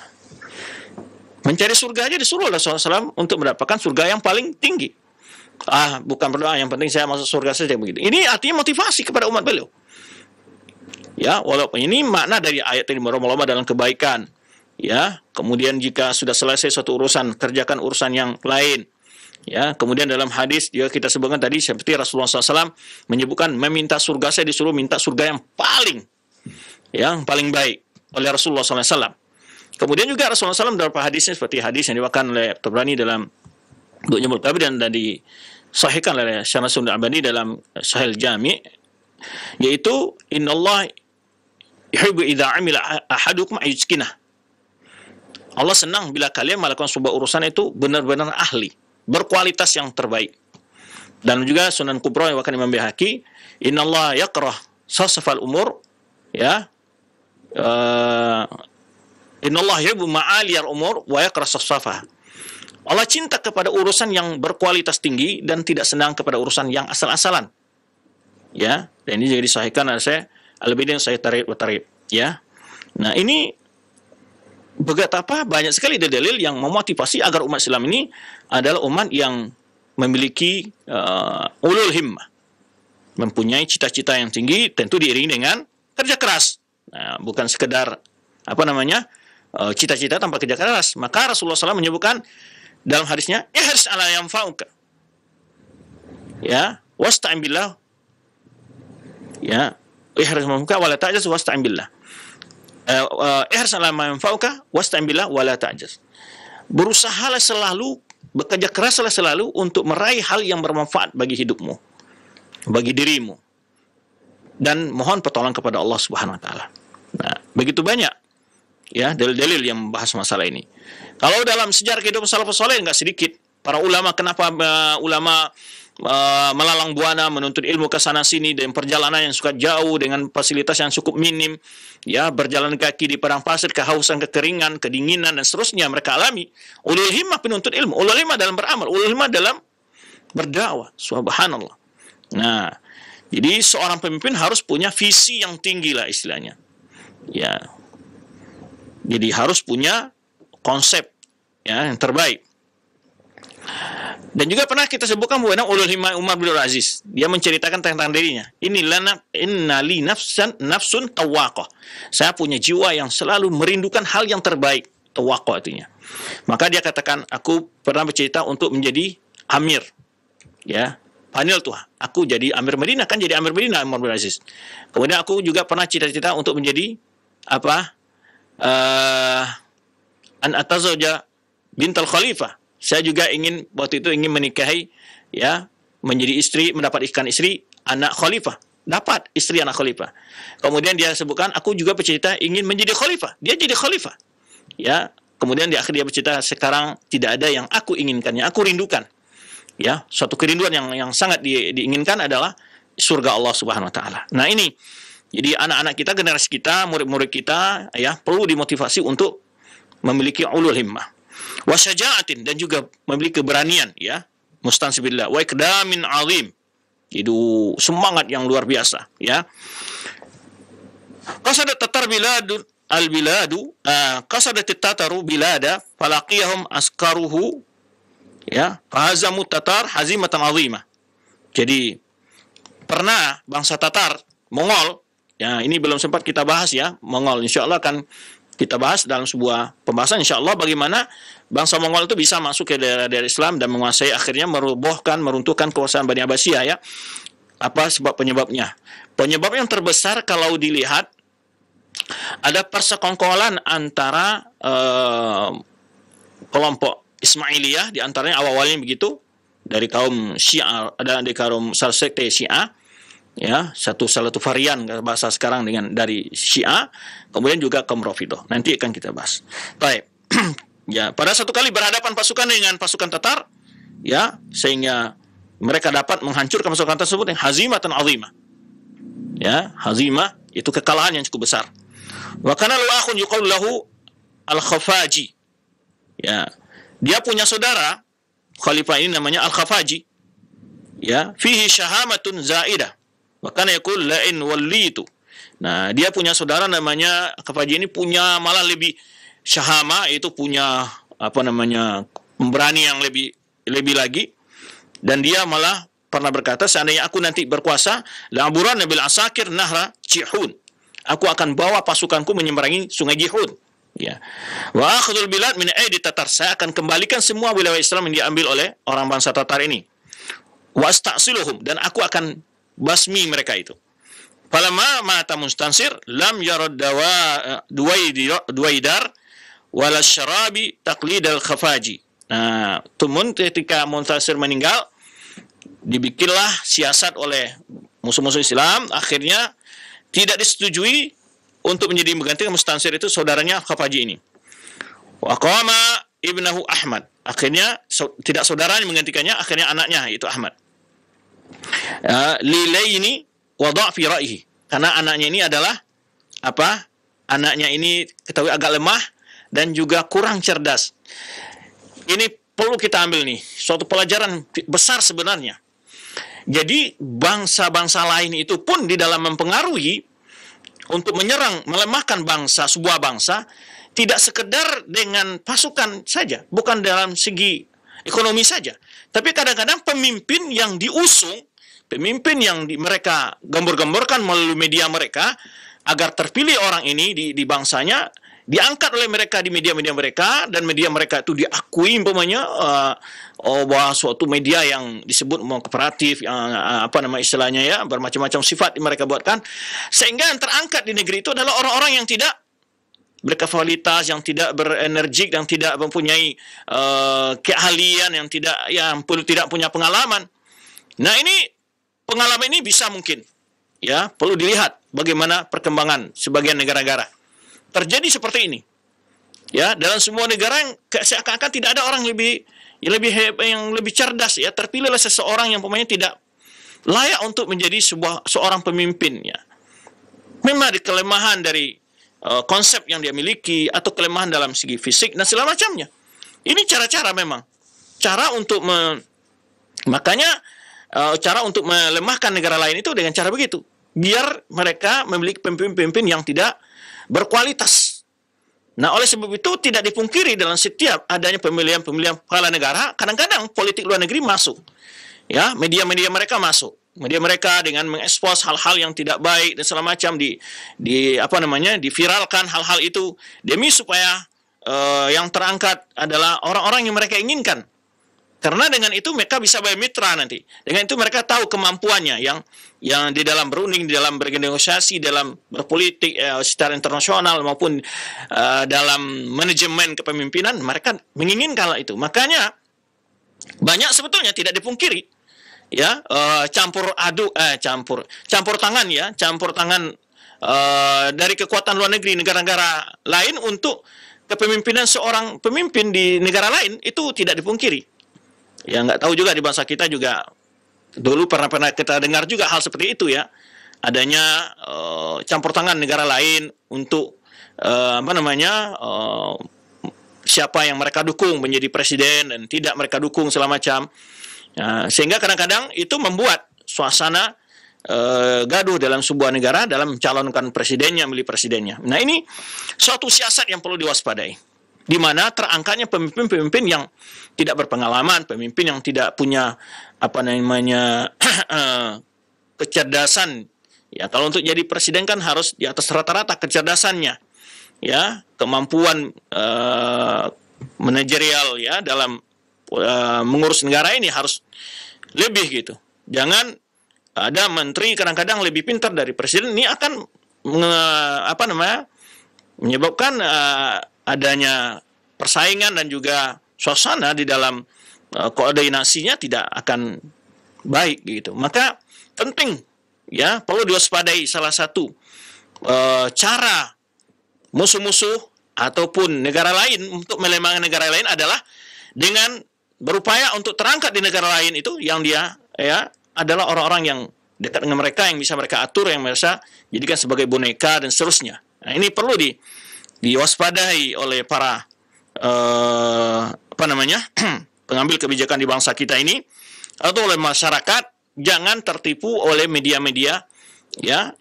mencari surga aja disuruh Rasulullah SAW untuk mendapatkan surga yang paling tinggi. Bukan berdoa, yang penting saya masuk surga saja begitu. Ini artinya motivasi kepada umat beliau. Ya, walaupun ini makna dari ayat tadi, berlomba-lomba dalam kebaikan. Ya, kemudian jika sudah selesai suatu urusan, kerjakan urusan yang lain. Ya, kemudian dalam hadis juga kita sebutkan tadi seperti Rasulullah SAW menyebutkan meminta surga, saya disuruh minta surga yang paling baik oleh Rasulullah SAW. Kemudian juga Rasulullah SAW dalam hadisnya seperti hadis yang diwakilkan oleh Tabrani dalam Mu'jamul Kabir dan disahihkan oleh Syekh Nasruddin Albani dalam Sahih Jami', yaitu innallaha yuhibbu idza amila ahadukum ayyuskinah. Allah senang bila kalian melakukan sebuah urusan itu benar-benar ahli, berkualitas yang terbaik. Dan juga Sunan Kubra yang diwakilkan Imam Baihaqi, innallaha yakrah sasfal umur, ya, innallaha yuhibbu ma'aliyal umur wa yakrah sasfaha. Allah cinta kepada urusan yang berkualitas tinggi dan tidak senang kepada urusan yang asal-asalan. Ya, dan ini jadi disahihkan oleh saya Al-Bidin Sahih Tarikh wa Tarikh, ya. Nah, ini betapa banyak sekali dalil yang memotivasi agar umat Islam ini adalah umat yang memiliki ulul himmah, mempunyai cita-cita yang tinggi, tentu diiringi dengan kerja keras. Nah, bukan sekedar cita-cita tanpa kerja keras. Maka Rasulullah SAW menyebutkan dalam hadisnya, ihris ala yanfa'uka, ya, wasta'in billah, ya, ihris ala yanfa'uka wala ta'jaz wasta'in billah. Ihris ala yanfa'uka wasta'in billah wala ta'jaz. Berusahalah selalu, bekerja keraslah selalu untuk meraih hal yang bermanfaat bagi hidupmu, bagi dirimu, dan mohon pertolongan kepada Allah Subhanahu wa taala. Nah, begitu banyak ya dalil-dalil yang membahas masalah ini. Kalau dalam sejarah kehidupan salafus saleh enggak sedikit para ulama, kenapa ulama melalang buana menuntut ilmu ke sana sini dan perjalanan yang suka jauh dengan fasilitas yang cukup minim, ya, berjalan kaki di padang pasir, kehausan, kekeringan, kedinginan dan seterusnya mereka alami. Ulul himmah penuntut ilmu, ulul himmah dalam beramal, ulul himmah dalam berdakwah. Subhanallah. Nah, jadi seorang pemimpin harus punya visi yang tinggi lah istilahnya. Ya. Jadi harus punya konsep, ya, yang terbaik. Dan juga pernah kita sebutkan bahwa ulul himmah Umar bin Aziz, dia menceritakan tentang dirinya. Innali nafsun tawaqah. Saya punya jiwa yang selalu merindukan hal yang terbaik. Tawaqah artinya. Maka dia katakan, aku pernah bercerita untuk menjadi amir. Ya, panel tuh. Aku jadi amir Madinah, kan jadi amir Madinah Umar bin Aziz. Kemudian aku juga pernah cita-cita untuk menjadi an atazawja bintal khalifah. Saya juga waktu itu ingin menikahi, ya, menjadi istri, mendapat ikan istri anak khalifah. Dapat istri anak khalifah. Kemudian dia sebutkan, aku juga bercerita ingin menjadi khalifah. Dia jadi khalifah. Ya, kemudian di akhir dia bercerita, sekarang tidak ada yang aku inginkan, yang aku rindukan. Ya, suatu kerinduan yang sangat diinginkan adalah surga Allah Subhanahu wa taala. Nah, ini jadi anak-anak kita, generasi kita, murid-murid kita, ya, perlu dimotivasi untuk memiliki ulul himmah. Wasyaja'atin, dan juga memiliki keberanian, ya, mustansibillah, wa iqdamin azim, itu semangat yang luar biasa, ya. Qasadat tatar qasadat tataru bilada falaqiyahum askaruhu, ya, fahazamu tatar hazimatan azimah. Jadi pernah bangsa Tatar, Mongol, ya, ini belum sempat kita bahas, ya, Mongol, insyaallah akan kita bahas dalam sebuah pembahasan insyaallah bagaimana bangsa Mongol itu bisa masuk ke daerah-daerah Islam dan menguasai, akhirnya meruntuhkan kekuasaan Bani Abbasiyah, ya. Apa sebab penyebabnya? Penyebab yang terbesar kalau dilihat ada persekongkolan antara kelompok Ismailiyah, di antaranya awal-awalnya begitu, dari kaum Syiah, ada dari kaum sekte Syiah, ya, salah satu varian bahasa sekarang dari Syiah, kemudian juga kaum Rafidhah. Nanti akan kita bahas. Baik. Ya, pada satu kali berhadapan pasukan dengan pasukan Tatar, ya, sehingga mereka dapat menghancurkan pasukan tersebut yang hazimatan azimah. Ya, hazimah itu kekalahan yang cukup besar. Wa kana lahu akhun yuqalu lahu Al-Khafaji. Ya, dia punya saudara khalifah ini namanya Al-Khafaji. Ya, fihi syahamatun zaidah. Wa kana yaqul la in wallitu. Nah, dia punya saudara namanya Al-Khafaji, ini punya malah lebih syahama, itu punya pemberani yang lebih lagi, dan dia malah pernah berkata, seandainya aku nanti berkuasa, la'aburan nabil asakir nahra Jihun, aku akan bawa pasukanku menyeberangi sungai Jihun. Ya. Wa akhudul bilad min aidi Tatar. Saya akan kembalikan semua wilayah Islam yang diambil oleh orang bangsa Tatar ini. Wa astasiluhum, dan aku akan basmi mereka itu. Falamma mata Mustansir lam yarad duwaidar wala syarabi taqlid al-khafaji. Nah, tumun ketika Mustansir meninggal, dibikinlah siasat oleh musuh-musuh Islam, akhirnya tidak disetujui untuk menjadi menggantikan Mustansir itu saudaranya Khafaji ini. Wa qama ibnahu Ahmad. Akhirnya tidak saudaranya menggantikannya, akhirnya anaknya itu Ahmad. Lilaini wada' fi ra'yihi. Karena anaknya ini adalah apa? Anaknya ini ketahui agak lemah dan juga kurang cerdas. Ini perlu kita ambil nih, suatu pelajaran besar sebenarnya. Jadi bangsa-bangsa lain itu pun di dalam mempengaruhi untuk menyerang, melemahkan bangsa, sebuah bangsa, tidak sekedar dengan pasukan saja, bukan dalam segi ekonomi saja, tapi kadang-kadang pemimpin yang diusung, pemimpin yang mereka gembor-gemborkan melalui media mereka, agar terpilih orang ini di bangsanya, diangkat oleh mereka di media-media mereka, dan media mereka itu diakui umpamanya bahwa suatu media yang disebut kooperatif, apa nama istilahnya ya, bermacam-macam sifat yang mereka buatkan, sehingga yang terangkat di negeri itu adalah orang-orang yang tidak berkapasitas, yang tidak berenergik, yang tidak mempunyai keahlian, yang tidak punya pengalaman. Nah, ini pengalaman ini bisa mungkin ya perlu dilihat bagaimana perkembangan sebagian negara-negara. Terjadi seperti ini. Ya, dalam semua negara yang seakan-akan tidak ada orang yang lebih cerdas ya, terpilih oleh seseorang yang pemainnya tidak layak untuk menjadi seorang pemimpin ya. Memang ada kelemahan dari konsep yang dia miliki, atau kelemahan dalam segi fisik dan segala macamnya. Ini cara-cara memang. Cara untuk makanya cara untuk melemahkan negara lain itu dengan cara begitu. Biar mereka memiliki pemimpin-pemimpin yang tidak berkualitas. Nah, oleh sebab itu tidak dipungkiri dalam setiap adanya pemilihan-pemilihan kepala negara, kadang-kadang politik luar negeri masuk. Ya, media-media mereka masuk. Media mereka dengan mengekspos hal-hal yang tidak baik dan segala macam diviralkan hal-hal itu demi supaya yang terangkat adalah orang-orang yang mereka inginkan. Karena dengan itu mereka bisa bermitra nanti. Dengan itu mereka tahu kemampuannya yang di dalam berunding, di dalam bernegosiasi, dalam berpolitik secara internasional maupun dalam manajemen kepemimpinan, mereka menginginkan hal itu. Makanya banyak sebetulnya tidak dipungkiri ya, campur tangan dari kekuatan luar negeri negara-negara lain untuk kepemimpinan seorang pemimpin di negara lain, itu tidak dipungkiri. Ya, nggak tahu juga di bangsa kita juga dulu pernah kita dengar juga hal seperti itu ya, adanya campur tangan negara lain untuk siapa yang mereka dukung menjadi presiden dan tidak mereka dukung segala macam. Sehingga kadang-kadang itu membuat suasana gaduh dalam sebuah negara dalam mencalonkan presidennya, milih presidennya. Nah, ini suatu siasat yang perlu diwaspadai, di mana terangkatnya pemimpin-pemimpin yang tidak berpengalaman, pemimpin yang tidak punya kecerdasan. Ya, kalau untuk jadi presiden kan harus di atas rata-rata kecerdasannya, ya, kemampuan manajerial ya dalam mengurus negara ini harus lebih gitu. Jangan ada menteri kadang-kadang lebih pintar dari presiden, ini akan menyebabkan adanya persaingan dan juga suasana di dalam koordinasinya tidak akan baik gitu. Maka penting ya, perlu diwaspadai salah satu cara musuh-musuh ataupun negara lain untuk melemahkan negara lain adalah dengan berupaya untuk terangkat di negara lain itu yang dia ya adalah orang-orang yang dekat dengan mereka, yang bisa mereka atur, yang bisa jadikan sebagai boneka dan seterusnya. Nah, ini perlu diwaspadai oleh para pengambil kebijakan di bangsa kita ini, atau oleh masyarakat. Jangan tertipu oleh media-media ya,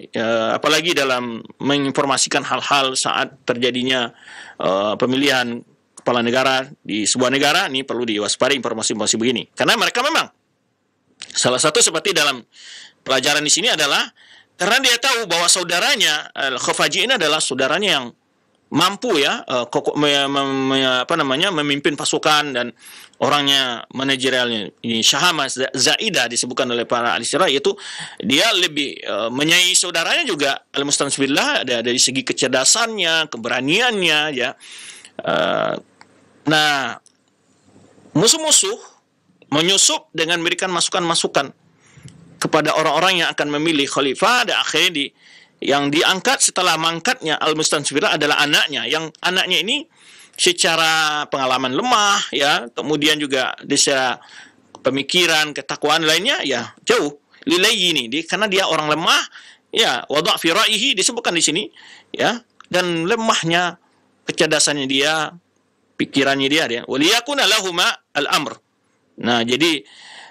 apalagi dalam menginformasikan hal-hal saat terjadinya pemilihan kepala negara di sebuah negara. Ini perlu diwaspadai informasi-informasi begini, karena mereka memang salah satu seperti dalam pelajaran di sini adalah karena dia tahu bahwa saudaranya Khafaji ini adalah saudaranya yang mampu ya memimpin pasukan dan orangnya manajerialnya ini syahamah zaidah disebutkan oleh para ahli sirah, yaitu dia lebih menyayangi saudaranya juga al-mustansbillah dari segi kecerdasannya, keberaniannya ya. Nah, musuh-musuh menyusup dengan memberikan masukan-masukan kepada orang-orang yang akan memilih khalifah, dan akhirnya yang diangkat setelah mangkatnya al-mustansbirah adalah anaknya, yang anaknya ini secara pengalaman lemah ya, kemudian juga secara pemikiran, ketakwaan lainnya ya jauh lilayini, karena dia orang lemah ya, wada' fi ra'yihi disebutkan di sini ya, dan lemahnya kecerdasannya dia, pikirannya dia waliyakuna lahuma al-amr. Nah, jadi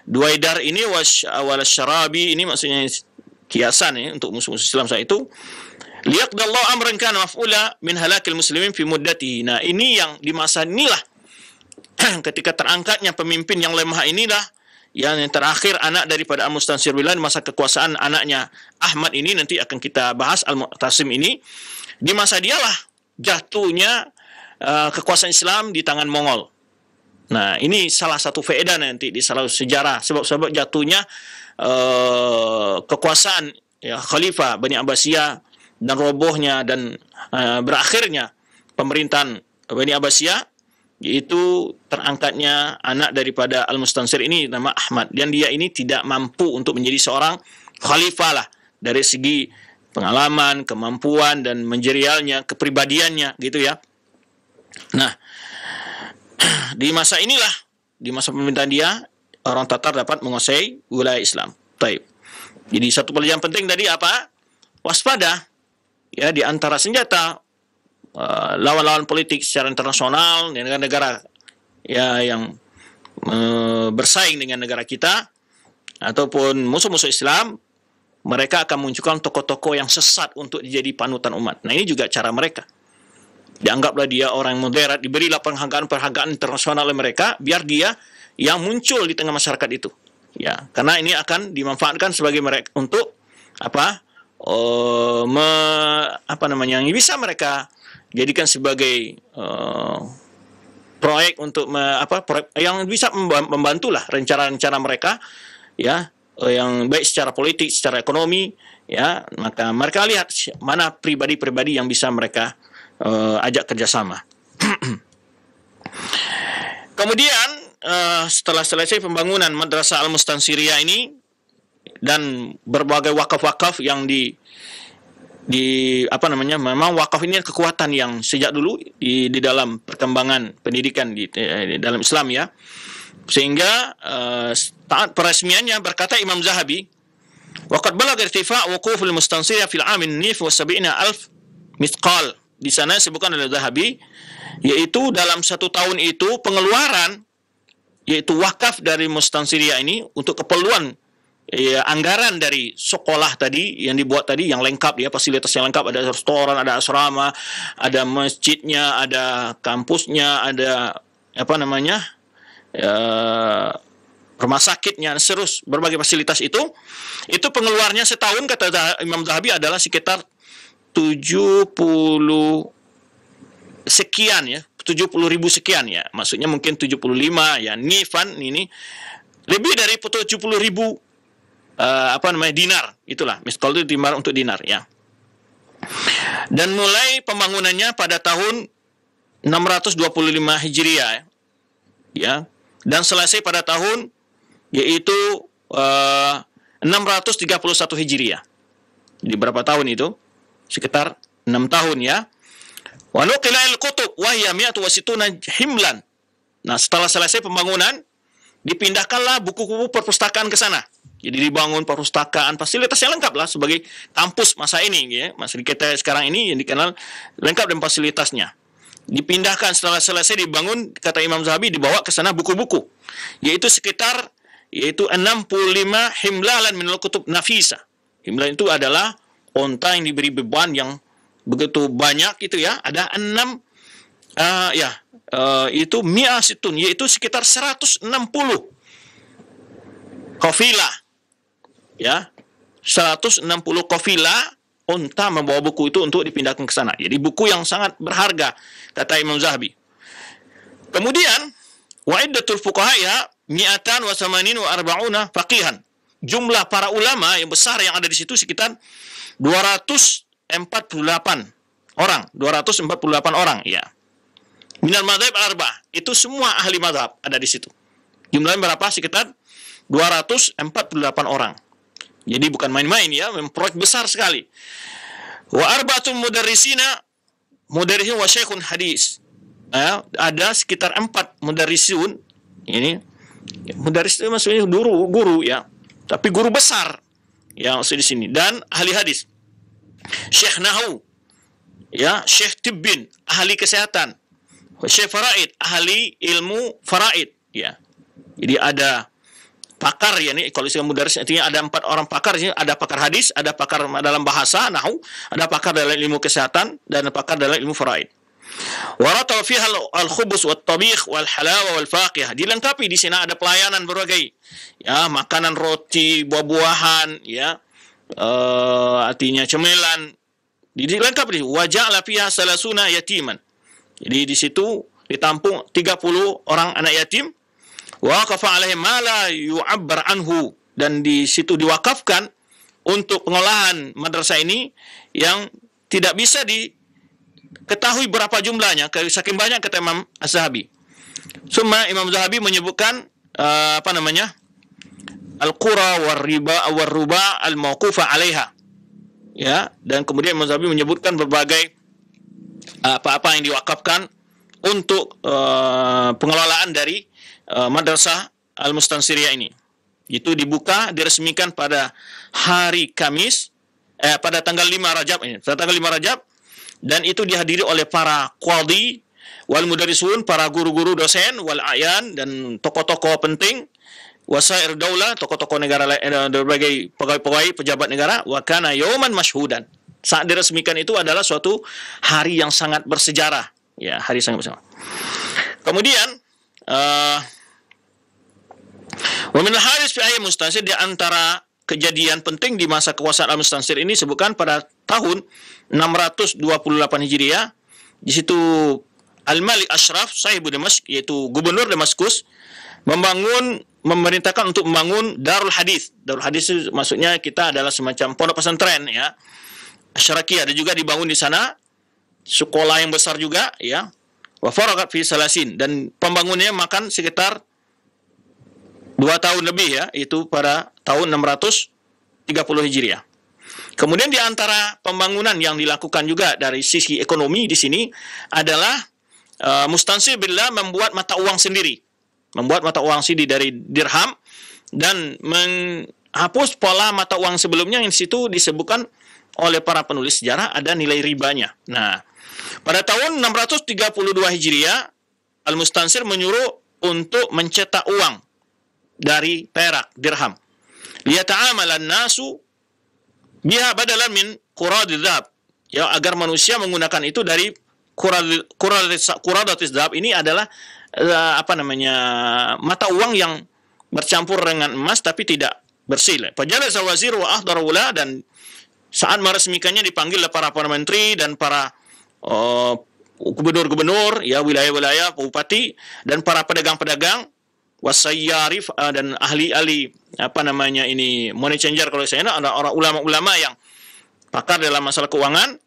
Duwaidar ini wal syarabi ini maksudnya kiasan ya untuk musuh-musuh Islam saat itu. Liyaqdallahu amran kana maf'ula min halakil muslimin fi muddatihi. Nah, ini yang di masa inilah ketika terangkatnya pemimpin yang lemah inilah yang terakhir anak daripada Al-Mustansir Billah, masa kekuasaan anaknya Ahmad ini nanti akan kita bahas, Al-Mu'tasim ini, di masa dialah jatuhnya kekuasaan Islam di tangan Mongol. Nah, ini salah satu faedah nanti di salah sejarah sebab jatuhnya kekuasaan ya Khalifah Bani Abbasiyah dan robohnya dan berakhirnya pemerintahan Bani Abbasiyah, yaitu terangkatnya anak daripada Al-Mustansir ini nama Ahmad, dan dia ini tidak mampu untuk menjadi seorang khalifah lah dari segi pengalaman, kemampuan dan manjerialnya, kepribadiannya gitu ya. Nah, di masa inilah, di masa pemerintahan dia, orang Tatar dapat menguasai wilayah Islam. Taib. Jadi satu pelajaran penting tadi apa? Waspada ya di antara senjata lawan-lawan politik secara internasional, negara-negara ya yang bersaing dengan negara kita ataupun musuh-musuh Islam, mereka akan munculkan tokoh-tokoh yang sesat untuk jadi panutan umat. Nah, ini juga cara mereka. Dianggaplah dia orang moderat, diberilah penghargaan internasional oleh mereka, biar dia yang muncul di tengah masyarakat itu. Ya, karena ini akan dimanfaatkan sebagai mereka untuk yang bisa mereka jadikan sebagai proyek untuk proyek yang bisa membantulah rencana-rencana mereka ya, yang baik secara politik, secara ekonomi ya. Maka mereka lihat mana pribadi-pribadi yang bisa mereka ajak kerjasama. Kemudian setelah selesai pembangunan Madrasah Al-Mustansiriyah ini dan berbagai wakaf-wakaf yang memang wakaf ini kekuatan yang sejak dulu di dalam perkembangan pendidikan di dalam Islam ya, sehingga taat peresmiannya berkata Imam Zahabi, waqad balagha irtifa' wuquful Mustansiriyah fil 'amin nif wa 70,000 mithqal. Di sana disebutkan oleh Zahabi, yaitu dalam satu tahun itu pengeluaran yaitu wakaf dari Mustansiriyah ini untuk keperluan ya, anggaran dari sekolah tadi yang dibuat tadi yang lengkap ya, fasilitas yang lengkap, ada restoran, ada asrama, ada masjidnya, ada kampusnya, ada rumah sakitnya, serus berbagai fasilitas itu pengeluarannya setahun kata Imam Zahabi adalah sekitar 70 sekian ya, 70.000 sekian ya, maksudnya mungkin 75 ya, nifan ini lebih dari 70.000 dinar, itulah miskal itu dinar untuk dinar ya. Dan mulai pembangunannya pada tahun 625 Hijriah ya, dan selesai pada tahun yaitu 631 Hijriah. Jadi berapa tahun itu? Sekitar 6 tahun ya. Wa nuqila al-kutub wa hiya 160 himlan. Nah, setelah selesai pembangunan, dipindahkanlah buku-buku perpustakaan ke sana. Jadi dibangun perpustakaan, fasilitas yang lengkap lah sebagai kampus masa ini ya. Masa kita sekarang ini yang dikenal lengkap dan fasilitasnya. Dipindahkan setelah selesai dibangun, kata Imam Zahabi, dibawa ke sana buku-buku. Yaitu 65 himlalan minal kutub nafisa. Himlan itu adalah onta yang diberi beban yang begitu banyak itu ya, ada 6 itu mi'ah situn, yaitu sekitar 160 kafilah ya, 160 kafilah unta membawa buku itu untuk dipindahkan ke sana. Jadi buku yang sangat berharga, kata Imam Zahabi. Kemudian wa'iddatul fuqaha mi'atan wa samanin wa arba'una faqihan. Jumlah para ulama yang besar yang ada di situ sekitar 248 orang, 248 orang, ya. Minal madzhab al-arba'ah, itu semua ahli mazhab ada di situ. Jumlahnya berapa? Sekitar 248 orang. Jadi bukan main-main, ya, proyek besar sekali. Wa arba'atul mudarrisin wa syekhun hadis. Ada sekitar 4 mudarrisun. Ini mudarris itu maksudnya guru, ya. Tapi guru besar yang maksud di sini, dan ahli hadis. Syekh Nahu, ya, Syekh Tibbin, ahli kesehatan. Syekh Faraid, ahli ilmu faraid, ya. Jadi ada pakar, ya, nih kalau istilah mudarris artinya ada 4 orang pakar, ada pakar hadis, ada pakar dalam bahasa nahu, ada pakar dalam ilmu kesehatan, dan pakar dalam ilmu faraid. Warataba fiha al-khubuz wat tabikh wal halawa wal faqih. Dilengkapi di sini ada pelayanan berbagai, ya, makanan, roti, buah-buahan, ya, artinya cemilan. Dilengkapi. Wa ja'ala fiha salasuna yatiman. Jadi di situ ditampung 30 orang anak yatim. Wa waqafa alaihim ma la yu'abbar anhu, dan di situ diwakafkan untuk pengolahan madrasah ini yang tidak bisa diketahui berapa jumlahnya, saking banyak, kata Imam Az-Zahabi. Summa Imam Zahabi menyebutkan al-qura war-ruba al-mawqufa 'alaiha. Ya, dan kemudian Imam Zahabi menyebutkan berbagai apa-apa yang diwakafkan untuk pengelolaan dari madrasah Al-Mustansiriyah ini. Itu diresmikan pada hari Kamis, pada tanggal 5 Rajab ini. Pada tanggal 5 Rajab, dan itu dihadiri oleh para qadhi wal mudarrisun, para guru-guru dosen, wal ayan, dan tokoh-tokoh penting, wasair daulah, tokoh-tokoh negara, berbagai pegawai-pegawai pejabat negara. Wa kana yauman mashhudan. Saat diresmikan itu adalah suatu hari yang sangat bersejarah, ya, hari sangat bersejarah. Kemudian wa min al-haris fi ayyi mustansir, di antara kejadian penting di masa kekuasaan Al-Mustansir ini sebutkan pada tahun 628 Hijriah. Di situ Al-Malik Ashraf Sahibu Damaskus, yaitu gubernur Damaskus, memerintahkan untuk membangun Darul Hadis. Darul Hadis itu maksudnya kita adalah semacam pondok pesantren, ya, Asyraqiyah, ada juga dibangun di sana, sekolah yang besar juga, ya. Wa faragat fi salasin, dan pembangunannya makan sekitar 2 tahun lebih, ya, itu pada tahun 630 Hijriah. Kemudian di antara pembangunan yang dilakukan juga dari sisi ekonomi di sini adalah Mustansir billah membuat mata uang sendiri. Membuat mata uang sendiri dari dirham, dan menghapus pola mata uang sebelumnya yang di situ disebutkan oleh para penulis sejarah ada nilai ribanya. Nah, pada tahun 632 Hijriah, Al-Mustansir menyuruh untuk mencetak uang dari perak, dirham. Liyata'amalan nasu biha badalan min quradil dhahab. Ya, agar manusia menggunakan itu dari quradatis dhahab. Ini adalah mata uang yang bercampur dengan emas tapi tidak bersih. Fajalasa wazir wa ahdara wala, dan saat meresmikannya dipanggil para menteri dan para gubernur-gubernur, ya, wilayah-wilayah, bupati, dan para pedagang-pedagang, wasayyarif, dan ahli-ahli money changer, kalau saya ada orang ulama-ulama yang pakar dalam masalah keuangan.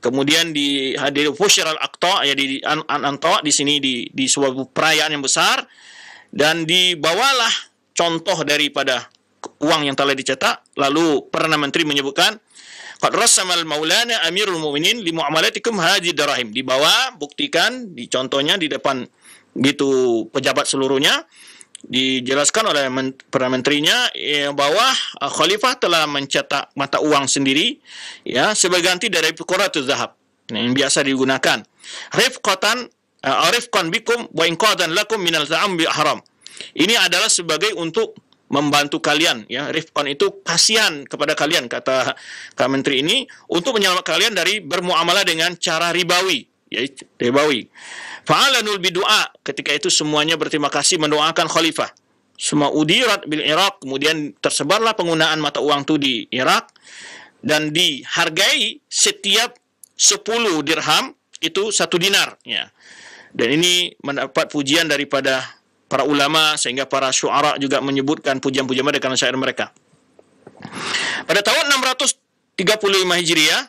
Kemudian dihadiri Fushir al-Aqta, ya, di Anto, di sini di sebuah perayaan yang besar, dan dibawalah contoh daripada uang yang telah dicetak. Lalu Perdana Menteri menyebutkan, qad rassamal maulana amirul mu'minin li mu'amalatikum hadhihi darahim. Dibawa, buktikan, dicontohnya di depan gitu pejabat seluruhnya, dijelaskan oleh Perdana Menterinya, bahwa khalifah telah mencetak mata uang sendiri, ya, sebagai ganti dari quratuz zahab yang biasa digunakan. Rifqan bikum wa inqadan lakum minal za'am bi haram. Ini adalah sebagai untuk membantu kalian, ya. Rifqan itu kasihan kepada kalian, kata Menteri ini, untuk menyelamatkan kalian dari bermuamalah dengan cara ribawi, yaitu ribawi. Fa'alanul bidu'a, ketika itu semuanya berterima kasih, mendoakan khalifah. Semua udirat bil Iraq, kemudian tersebarlah penggunaan mata uang itu di Irak. dan dihargai setiap 10 dirham itu 1 dinar, ya. Dan ini mendapat pujian daripada para ulama, sehingga para syu'ara juga menyebutkan pujian-pujian mereka dalam syair mereka. Pada tahun 635 Hijriah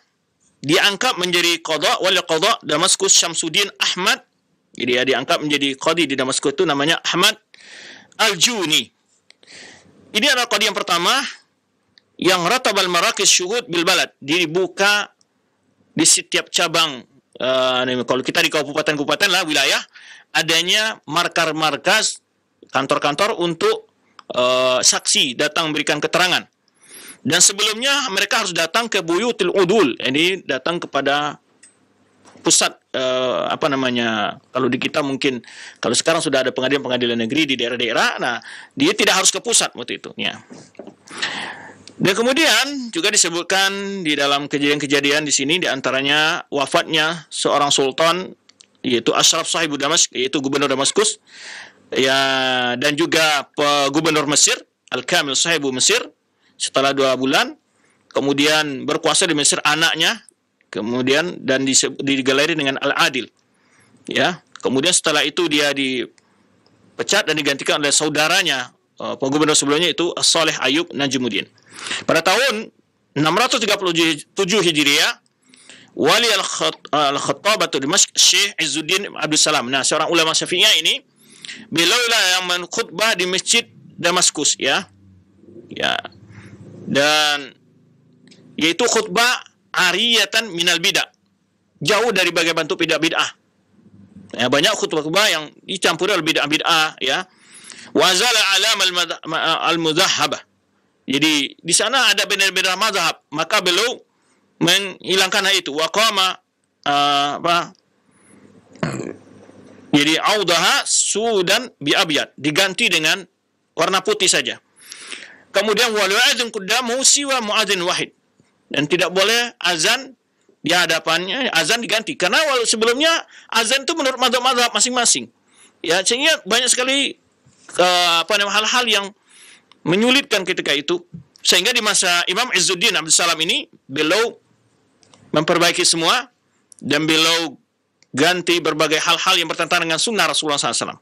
diangkat menjadi qadha wali qadha Damaskus Syamsuddin Ahmad. Jadi dia diangkat menjadi qadi di Damaskus itu namanya Ahmad Al-Juni. Ini adalah qadi yang pertama yang ratabal marakis syuhud bil balad, dibuka di setiap cabang. Kalau kita di kabupaten-kabupaten lah, wilayah, adanya markas kantor-kantor untuk saksi datang memberikan keterangan. Dan sebelumnya mereka harus datang ke buyutil udul, ini datang kepada pusat kalau di kita mungkin, kalau sekarang sudah ada pengadilan negeri di daerah-daerah, nah dia tidak harus ke pusat waktu itu, ya. Dan kemudian juga disebutkan di dalam kejadian-kejadian di sini, diantaranya wafatnya seorang sultan, yaitu Ashraf Sahibu Damask, yaitu gubernur Damaskus, ya, dan juga gubernur Mesir, Al-Kamil Sahibu Mesir, setelah 2 bulan. Kemudian berkuasa di Mesir anaknya, kemudian dan digeleri dengan Al-Adil, ya. Kemudian setelah itu dia dipecat dan digantikan oleh saudaranya, gubernur sebelumnya, itu Saleh Ayub Najmuddin. Pada tahun 637 Hijriah, Wali Al-Khattab atau Dimashq, Syekh Izzuddin Abdul Salam. Nah, seorang ulama Syafi'iyah ini, beliau lah yang menkhutbah di Masjid Damaskus, ya. Ya. Dan yaitu khutbah ariyatan minal bid'ah, jauh dari berbagai bentuk bid'ah. Ya, banyak khutbah-khutbah yang dicampuri oleh bid'ah, ya. Wazala alam al-mudhahhabah. Jadi di sana ada beda-beda mazhab, maka beliau menghilangkan hal itu. Waqama jadi audaha sudan bi abyad, diganti dengan warna putih saja. Kemudian wal adzan qaddamu siwa muadzin wahid, dan tidak boleh azan di hadapannya, azan diganti, karena sebelumnya azan itu menurut mazhab masing-masing, ya, sehingga banyak sekali hal-hal yang menyulitkan ketika itu, sehingga di masa Imam Izzuddin Abdul Salam ini beliau memperbaiki semua, dan beliau ganti berbagai hal-hal yang bertentangan dengan sunnah Rasulullah SAW.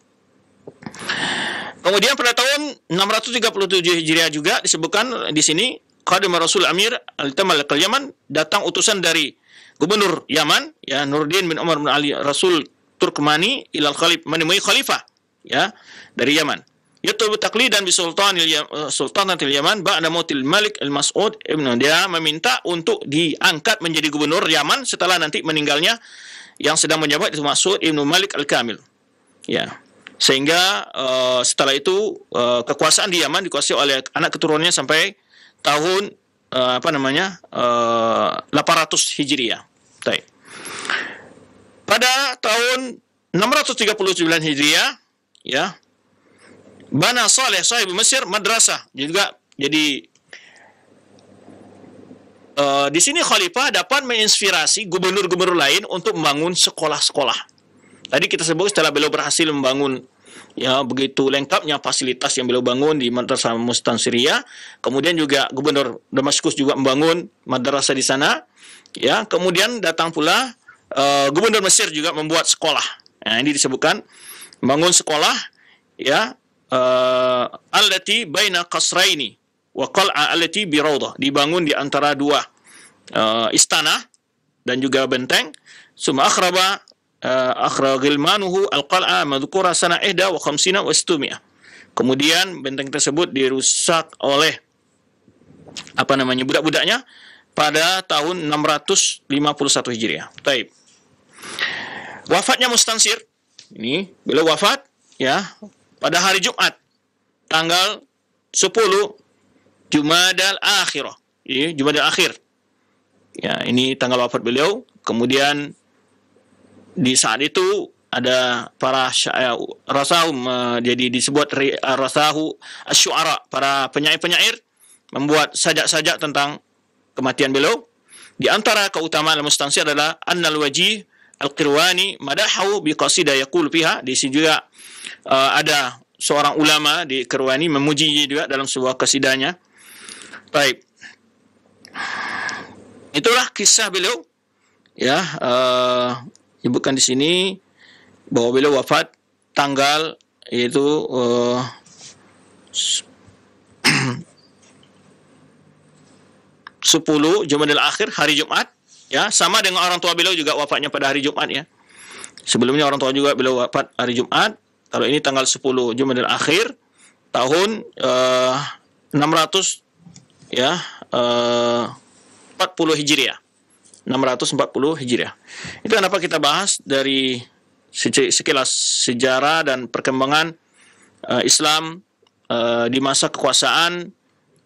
Kemudian pada tahun 637 Hijriah juga disebutkan di sini, Qadim Rasul Amir Al-Tamal Al-Yaman, datang utusan dari gubernur Yaman, ya, Nuruddin bin Umar bin Ali Rasul Turkmani ilal Khalif, menemui khalifah, ya, dari Yaman. Yaitu taqlidan bi sultanatil Yaman ba'da mautil Malik Al-Mas'ud Ibn, dia meminta untuk diangkat menjadi gubernur Yaman setelah nanti meninggalnya yang sedang menjabat itu Mas'ud Ibn Malik Al-Kamil, ya. Sehingga setelah itu kekuasaan di Yaman dikuasai oleh anak keturunannya sampai tahun 800 Hijriah. Baik. Pada tahun 639 Hijriah, ya, Bana Saleh Sahibu Mesir madrasah juga. Jadi di sini khalifah dapat menginspirasi gubernur-gubernur lain untuk membangun sekolah-sekolah. Tadi kita sebut setelah beliau berhasil membangun, ya, begitu lengkapnya fasilitas yang beliau bangun di Madrasah Mustansiriyah. Kemudian juga gubernur Damaskus juga membangun madrasah di sana, ya. Kemudian datang pula gubernur Mesir juga membuat sekolah. Nah, ini disebutkan membangun sekolah, ya, allati baina qasraini wa qal'a allati bi rawdah, dibangun di antara 2 istana dan juga benteng. Summa akhra gilmanuhu al-qal'a madhkura sana 51 wa 600. Kemudian benteng tersebut dirusak oleh budak-budaknya pada tahun 651 Hijriah. Baik. Wafatnya Mustansir, ini beliau wafat, ya, pada hari Jumat tanggal 10 Jumadal Akhirah, ya, Jumadal Akhir. Ya, ini tanggal wafat beliau. Kemudian di saat itu ada para rasahum, jadi disebut rasahu asy-syu'ara, para penyair-penyair membuat sajak-sajak tentang kematian beliau. Di antara keutamaan Al-Mustansir adalah annal wajih Al-Qirwani madahahu biqasidah yaqulu fiha. Di sini juga ada seorang ulama di Qirwani memuji juga dalam sebuah kasidahnya. Baik. Itulah kisah beliau, ya, disebutkan di sini bahwa beliau wafat tanggal yaitu 10 Jumadil Akhir, hari Jumat, ya, sama dengan orang tua beliau juga wafatnya pada hari Jumat, ya. Sebelumnya orang tua juga beliau wafat hari Jumat. Kalau ini tanggal 10 Jumadil Akhir tahun 600, ya, 40 Hijriah. 640 Hijriah. Itu kenapa kita bahas dari sekilas sejarah dan perkembangan Islam di masa kekuasaan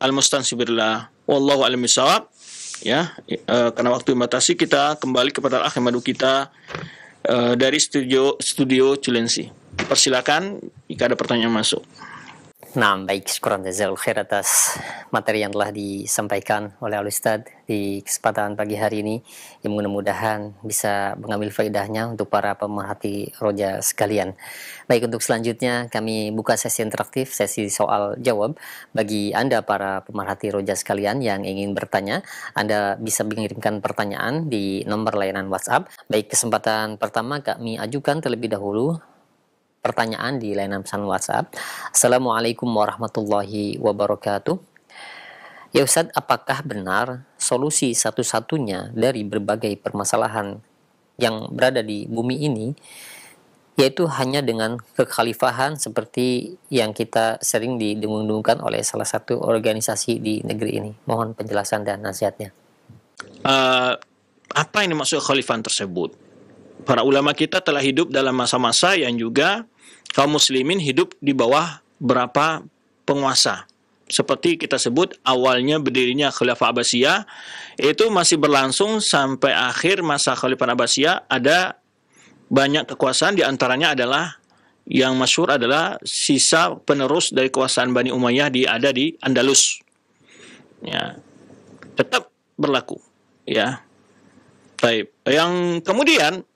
Al-Mustansibillah. Wallahu a'lam bishawab. Ya, karena waktu dibatasi, kita kembali kepada akhir madu kita dari studio Culensi. Persilakan jika ada pertanyaan masuk. Nah, baik, syukuran jazakallahu khair atas materi yang telah disampaikan oleh Al-Ustaz di kesempatan pagi hari ini, yang mudah-mudahan bisa mengambil faedahnya untuk para pemerhati roja sekalian. Baik, untuk selanjutnya kami buka sesi interaktif, sesi soal jawab. Bagi Anda para pemerhati roja sekalian yang ingin bertanya, Anda bisa mengirimkan pertanyaan di nomor layanan WhatsApp. Baik, kesempatan pertama kami ajukan terlebih dahulu pertanyaan di layanan pesan WhatsApp. Assalamualaikum warahmatullahi wabarakatuh. Ya Ustadz, apakah benar solusi satu-satunya dari berbagai permasalahan yang berada di bumi ini yaitu hanya dengan kekhalifahan seperti yang kita sering didengung-dengungkan oleh salah satu organisasi di negeri ini? Mohon penjelasan dan nasihatnya. Apa yang dimaksud kekhalifahan tersebut? Para ulama kita telah hidup dalam masa-masa yang juga kaum muslimin hidup di bawah berapa penguasa. Seperti kita sebut, awalnya berdirinya Khilafah Abbasiyah, itu masih berlangsung sampai akhir masa Khalifah Abbasiyah. Ada banyak kekuasaan, di antaranya adalah yang masyhur adalah sisa penerus dari kekuasaan Bani Umayyah ada di Andalus. Ya, tetap berlaku. Ya, baik. Yang kemudian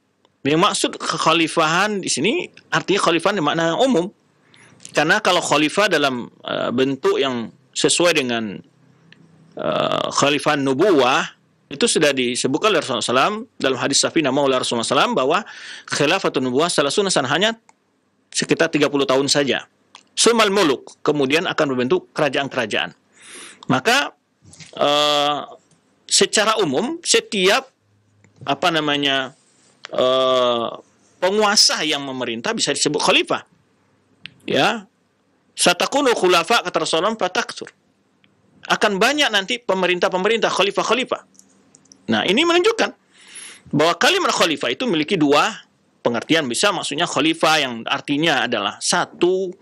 yang maksud kekhalifahan di sini artinya khalifahan di makna yang umum. Karena kalau khalifah dalam bentuk yang sesuai dengan khalifahan nubuwah itu sudah disebutkan oleh Rasulullah SAW dalam hadis Syafi'i nama oleh Rasulullah SAW bahwa khilafatun nubuwah salasun hanya sekitar 30 tahun saja. Sumal muluk, kemudian akan berbentuk kerajaan-kerajaan. Maka secara umum setiap penguasa yang memerintah bisa disebut khalifah. Ya, satakunu khulafa kata Rasulullah fataksur. Akan banyak nanti pemerintah-pemerintah khalifah-khalifah. Nah, ini menunjukkan bahwa kalimat khalifah itu memiliki dua pengertian. Bisa maksudnya khalifah yang artinya adalah satu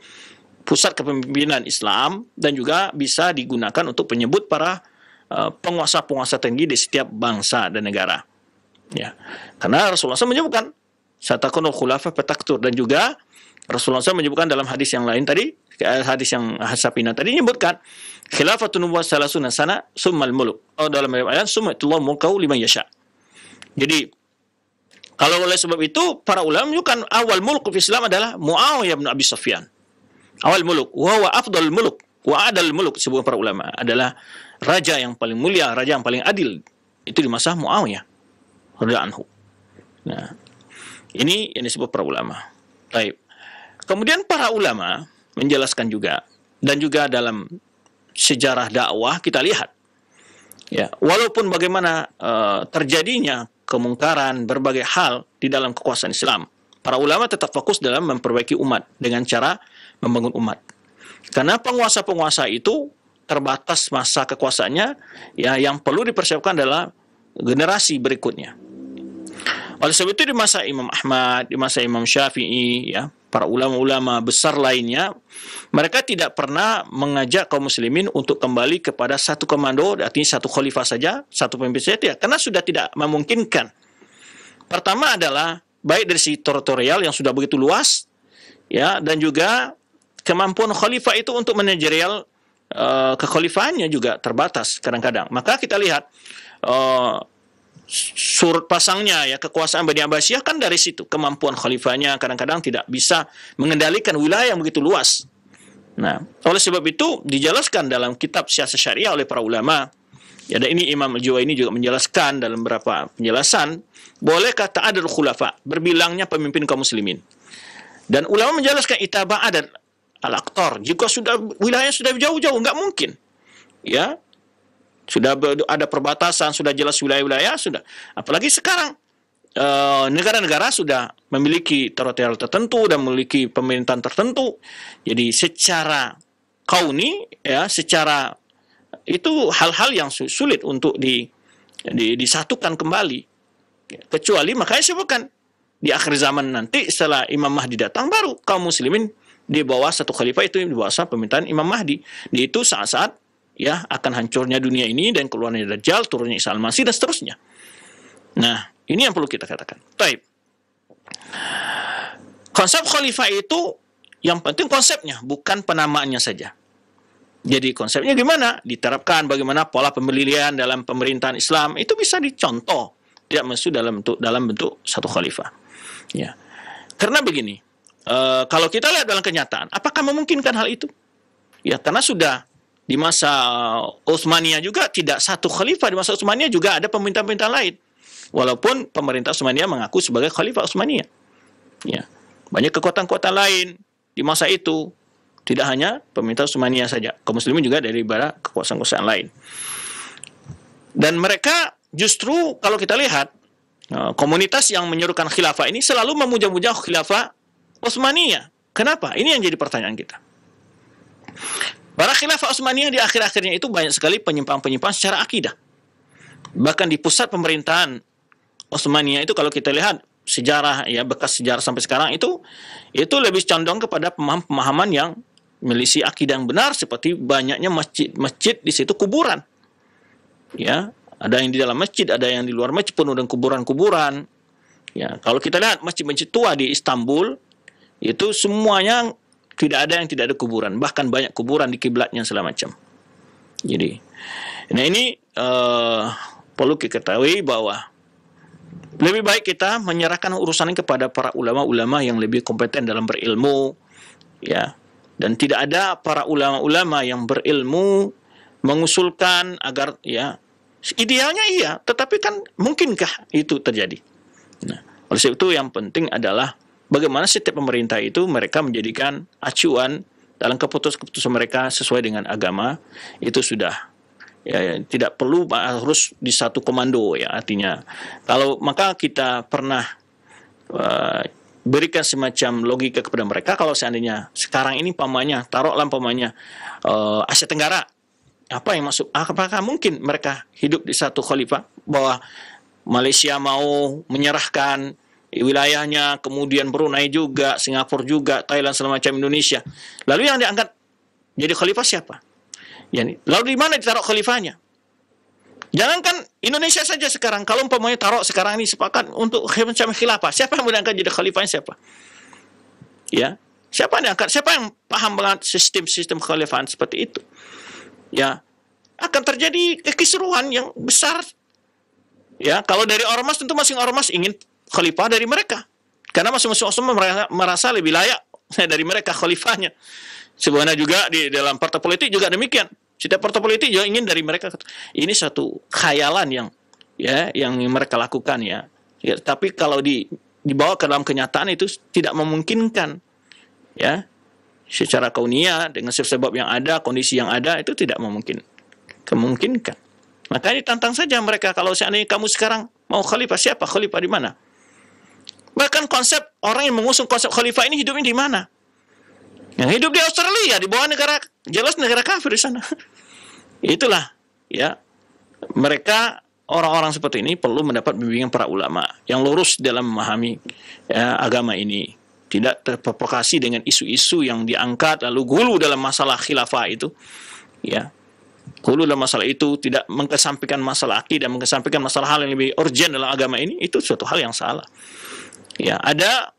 pusat kepemimpinan Islam, dan juga bisa digunakan untuk menyebut para penguasa-penguasa tinggi di setiap bangsa dan negara. Ya, karena Rasulullah SAW menyebutkan satakunu khulafa fataktur, dan juga Rasulullah SAW menyebutkan dalam hadis yang lain tadi, hadis yang Hasapina tadi menyebutkan khilafatun nubuwwah salasuna sana summal muluk, atau dalam ayat summatullah mulkau liman yasha. Jadi kalau oleh sebab itu para ulama menyebutkan awal mulk di Islam adalah Muawiyah bin Abi Sufyan. Awal muluk wa huwa afdal muluk wa adal muluk, sebuah para ulama adalah raja yang paling mulia, raja yang paling adil itu di masa Muawiyah radhiyallahu anhu. Nah, ini yang disebut para ulama. Baik. Kemudian para ulama menjelaskan juga, dan juga dalam sejarah dakwah kita lihat, ya, walaupun bagaimana terjadinya kemungkaran berbagai hal di dalam kekuasaan Islam, para ulama tetap fokus dalam memperbaiki umat dengan cara membangun umat. Karena penguasa-penguasa itu terbatas masa kekuasaannya, ya, yang perlu dipersiapkan adalah generasi berikutnya. Oleh sebab itu di masa Imam Ahmad, di masa Imam Syafi'i, ya, para ulama-ulama besar lainnya, mereka tidak pernah mengajak kaum muslimin untuk kembali kepada satu komando, artinya satu khalifah saja, satu pemimpin saja, karena sudah tidak memungkinkan. Pertama adalah baik dari sisi teritorial yang sudah begitu luas, ya, dan juga kemampuan khalifah itu untuk manajerial kekhalifahannya juga terbatas kadang-kadang. Maka kita lihat surut pasangnya, ya, kekuasaan Bani Abbasiyah kan dari situ. Kemampuan khalifahnya kadang-kadang tidak bisa mengendalikan wilayah yang begitu luas. Nah, oleh sebab itu dijelaskan dalam kitab Siasat Syariah oleh para ulama, Ya, dan ini Imam Al-Juwaini juga menjelaskan dalam beberapa penjelasan, bolehkah ta'adul khulafa, berbilangnya pemimpin kaum muslimin. Dan ulama menjelaskan itaba adat al-aqtar, jika sudah wilayah sudah jauh-jauh, nggak mungkin. Ya, sudah ada perbatasan, sudah jelas wilayah-wilayah, sudah. Apalagi sekarang negara-negara sudah memiliki teritorial tertentu dan memiliki pemerintahan tertentu. Jadi secara kauni, ya, secara itu hal-hal yang sulit untuk disatukan kembali. Kecuali makanya sebutkan di akhir zaman nanti setelah Imam Mahdi datang, baru kaum muslimin di bawah satu khalifah, itu di bawah pemerintahan Imam Mahdi. Itu saat-saat ya akan hancurnya dunia ini dan keluarnya Dajjal, turunnya Isa Al-Masih dan seterusnya. Nah, ini yang perlu kita katakan. Baik. Konsep khalifah itu yang penting konsepnya, bukan penamaannya saja. Jadi konsepnya gimana? Diterapkan bagaimana pola pemilihan dalam pemerintahan Islam, itu bisa dicontoh, tidak mesti dalam bentuk satu khalifah. Ya. Karena begini, kalau kita lihat dalam kenyataan, apakah memungkinkan hal itu? Ya, karena sudah di masa Utsmaniyah juga tidak satu khalifah, di masa Utsmaniyah juga ada pemerintah-pemerintah lain. Walaupun pemerintah Utsmaniyah mengaku sebagai khalifah Utsmaniyah. Ya. Banyak kekuatan-kekuatan lain di masa itu. Tidak hanya pemerintah Utsmaniyah saja, kaum muslimin juga dari bara kekuasaan-kekuasaan lain. Dan mereka justru kalau kita lihat, komunitas yang menyerukan khilafah ini selalu memuja-muja khilafah Utsmaniyah. Kenapa? Ini yang jadi pertanyaan kita. Para khilafah Utsmaniyah di akhir-akhirnya itu banyak sekali penyimpang-penyimpang secara akidah. Bahkan di pusat pemerintahan Utsmaniyah itu kalau kita lihat sejarah, ya, bekas sejarah sampai sekarang itu lebih condong kepada pemahaman yang melisi akidah yang benar, seperti banyaknya masjid di situ kuburan. Ya, ada yang di dalam masjid, ada yang di luar masjid penuh dengan kuburan-kuburan. Ya, kalau kita lihat masjid-masjid tua di Istanbul itu semuanya tidak ada yang tidak ada kuburan, bahkan banyak kuburan di kiblatnya segala macam. Jadi, nah ini perlu kita ketahui bahwa lebih baik kita menyerahkan urusan ini kepada para ulama-ulama yang lebih kompeten dalam berilmu, ya. Dan tidak ada para ulama-ulama yang berilmu mengusulkan agar, ya, idealnya iya, tetapi kan mungkinkah itu terjadi? Nah, oleh sebab itu yang penting adalah bagaimana setiap pemerintah itu mereka menjadikan acuan dalam keputusan mereka sesuai dengan agama. Itu sudah, ya, tidak perlu harus di satu komando, ya. Artinya kalau maka kita pernah berikan semacam logika kepada mereka, kalau seandainya sekarang ini taruhlah Asia Tenggara, apa yang masuk, apakah mungkin mereka hidup di satu khalifah, bahwa Malaysia mau menyerahkan wilayahnya, kemudian Brunei juga, Singapura juga, Thailand segala macam, Indonesia, lalu yang diangkat jadi khalifah siapa? Yani, lalu di mana ditaruh khalifahnya? Jangankan Indonesia saja sekarang, kalau umpamanya taruh sekarang ini sepakat untuk macam khilafah, siapa yang diangkat jadi khalifahnya siapa? Ya, siapa yang diangkat? Siapa yang paham dengan sistem khalifahan seperti itu? Ya, akan terjadi kekisruhan yang besar. Ya, kalau dari ormas tentu masing ormas ingin khalifah dari mereka, karena masing-masing ormas merasa lebih layak dari mereka khalifahnya. Sebenarnya juga di dalam partai politik juga demikian. Setiap partai politik juga ingin dari mereka. Ini satu khayalan yang mereka lakukan, ya. Ya, tapi kalau dibawa ke dalam kenyataan itu tidak memungkinkan, ya. Secara kauniyah dengan sebab yang ada, kondisi yang ada itu tidak kemungkinkan. Makanya ditantang saja mereka, kalau seandainya kamu sekarang mau khalifah, siapa khalifah di mana? Bahkan konsep orang yang mengusung konsep khalifah ini hidupnya di mana? Yang hidup di Australia, di bawah jelas negara kafir di sana. Itulah, ya, mereka orang-orang seperti ini perlu mendapat bimbingan para ulama yang lurus dalam memahami, ya, agama ini. Tidak terprovokasi dengan isu-isu yang diangkat lalu gulu dalam masalah khilafah itu, ya. Gulu dalam masalah itu, tidak mengesampingkan masalah akidah, mengesampingkan masalah hal yang lebih urgent dalam agama ini, itu suatu hal yang salah. Ya, ada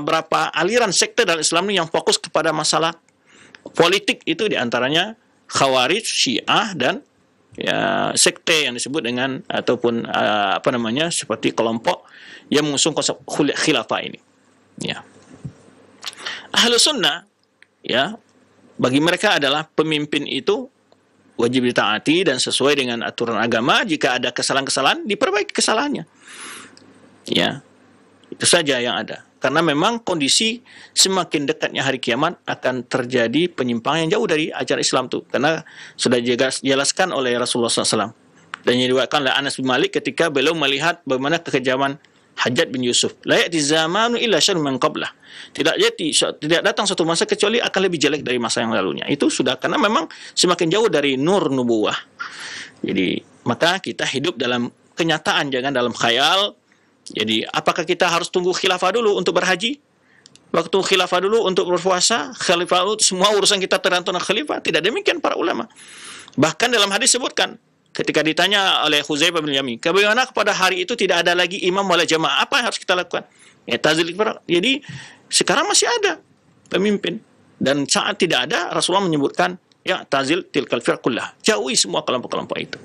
berapa aliran sekte dalam Islam ini yang fokus kepada masalah politik, itu diantaranya Khawarij, Syiah, dan, ya, sekte yang disebut dengan ataupun seperti kelompok yang mengusung konsep khilafah ini. Ya, Ahlus Sunnah, ya, bagi mereka adalah pemimpin itu wajib ditaati dan sesuai dengan aturan agama. Jika ada kesalahan-kesalahan, diperbaiki kesalahannya. Ya, itu saja yang ada. Karena memang kondisi semakin dekatnya hari kiamat akan terjadi penyimpangan yang jauh dari ajaran Islam itu. Karena sudah dijelaskan oleh Rasulullah SAW. Dan yang diriwayatkan oleh Anas bin Malik ketika beliau melihat bagaimana kekejaman Hajjaj bin Yusuf. La ya'ti zamanu illa syarrun min qablah. Tidak datang satu masa kecuali akan lebih jelek dari masa yang lalunya. Itu sudah, karena memang semakin jauh dari nur nubuwah. Jadi maka kita hidup dalam kenyataan, jangan dalam khayal. Jadi apakah kita harus tunggu khilafah dulu untuk berhaji? Waktu khilafah dulu untuk berpuasa? Khilafah dulu semua urusan kita tergantung khalifah? Tidak demikian para ulama. Bahkan dalam hadis sebutkan, ketika ditanya oleh Huzaifah bin Yamin, bagaimana pada hari itu tidak ada lagi imam wala jamaah, apa yang harus kita lakukan? Ya, tazil ikbar. Jadi sekarang masih ada pemimpin, dan saat tidak ada, Rasulullah menyebutkan ya tazil tilkal firqullah, jauhi semua kelompok-kelompok itu.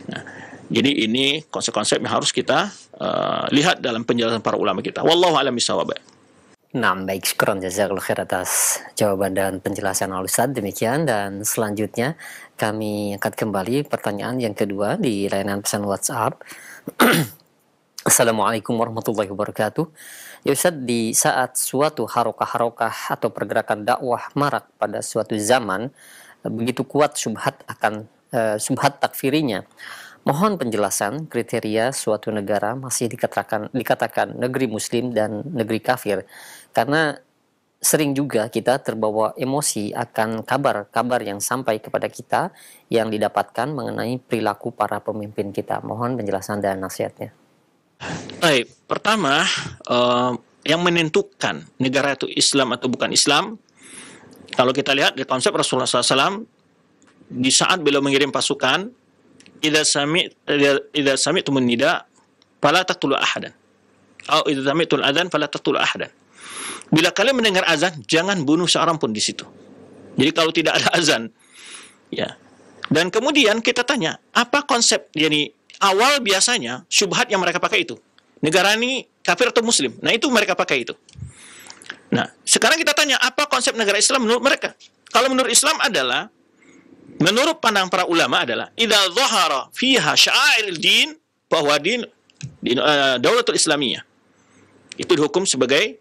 Nah, jadi ini konsep-konsep yang harus kita lihat dalam penjelasan para ulama kita. Wallahu a'lam bishawab. Nah, baik, syukran jazakallahu khair atas jawaban dan penjelasan Al-Ustaz. Demikian, dan selanjutnya kami angkat kembali pertanyaan yang kedua di layanan pesan WhatsApp. Assalamualaikum warahmatullahi wabarakatuh. Ya Ustaz, di saat suatu harokah-harokah atau pergerakan dakwah marak pada suatu zaman, begitu kuat subhat takfirinya. Mohon penjelasan kriteria suatu negara masih dikatakan negeri muslim dan negeri kafir, karena sering juga kita terbawa emosi akan kabar-kabar yang sampai kepada kita yang didapatkan mengenai perilaku para pemimpin kita. Mohon penjelasan dan nasihatnya. Baik, pertama yang menentukan negara itu Islam atau bukan Islam, kalau kita lihat di konsep Rasulullah SAW, di saat beliau mengirim pasukan, idza sami'tumun nida fala taqtulu ahadan, atau idza sami'tul adzan fala taqtulu ahadan. Bila kalian mendengar azan, jangan bunuh seorang pun di situ. Jadi kalau tidak ada azan, ya. Dan kemudian kita tanya, apa konsep? Jadi awal biasanya syubhat yang mereka pakai itu, negara ini kafir atau muslim. Nah, itu mereka pakai itu. Nah, sekarang kita tanya, apa konsep negara Islam menurut mereka? Kalau menurut Islam adalah, menurut pandang para ulama adalah, idza dhahara fiha sya'airil din, bahwa Daulatul Islamiyah itu dihukum sebagai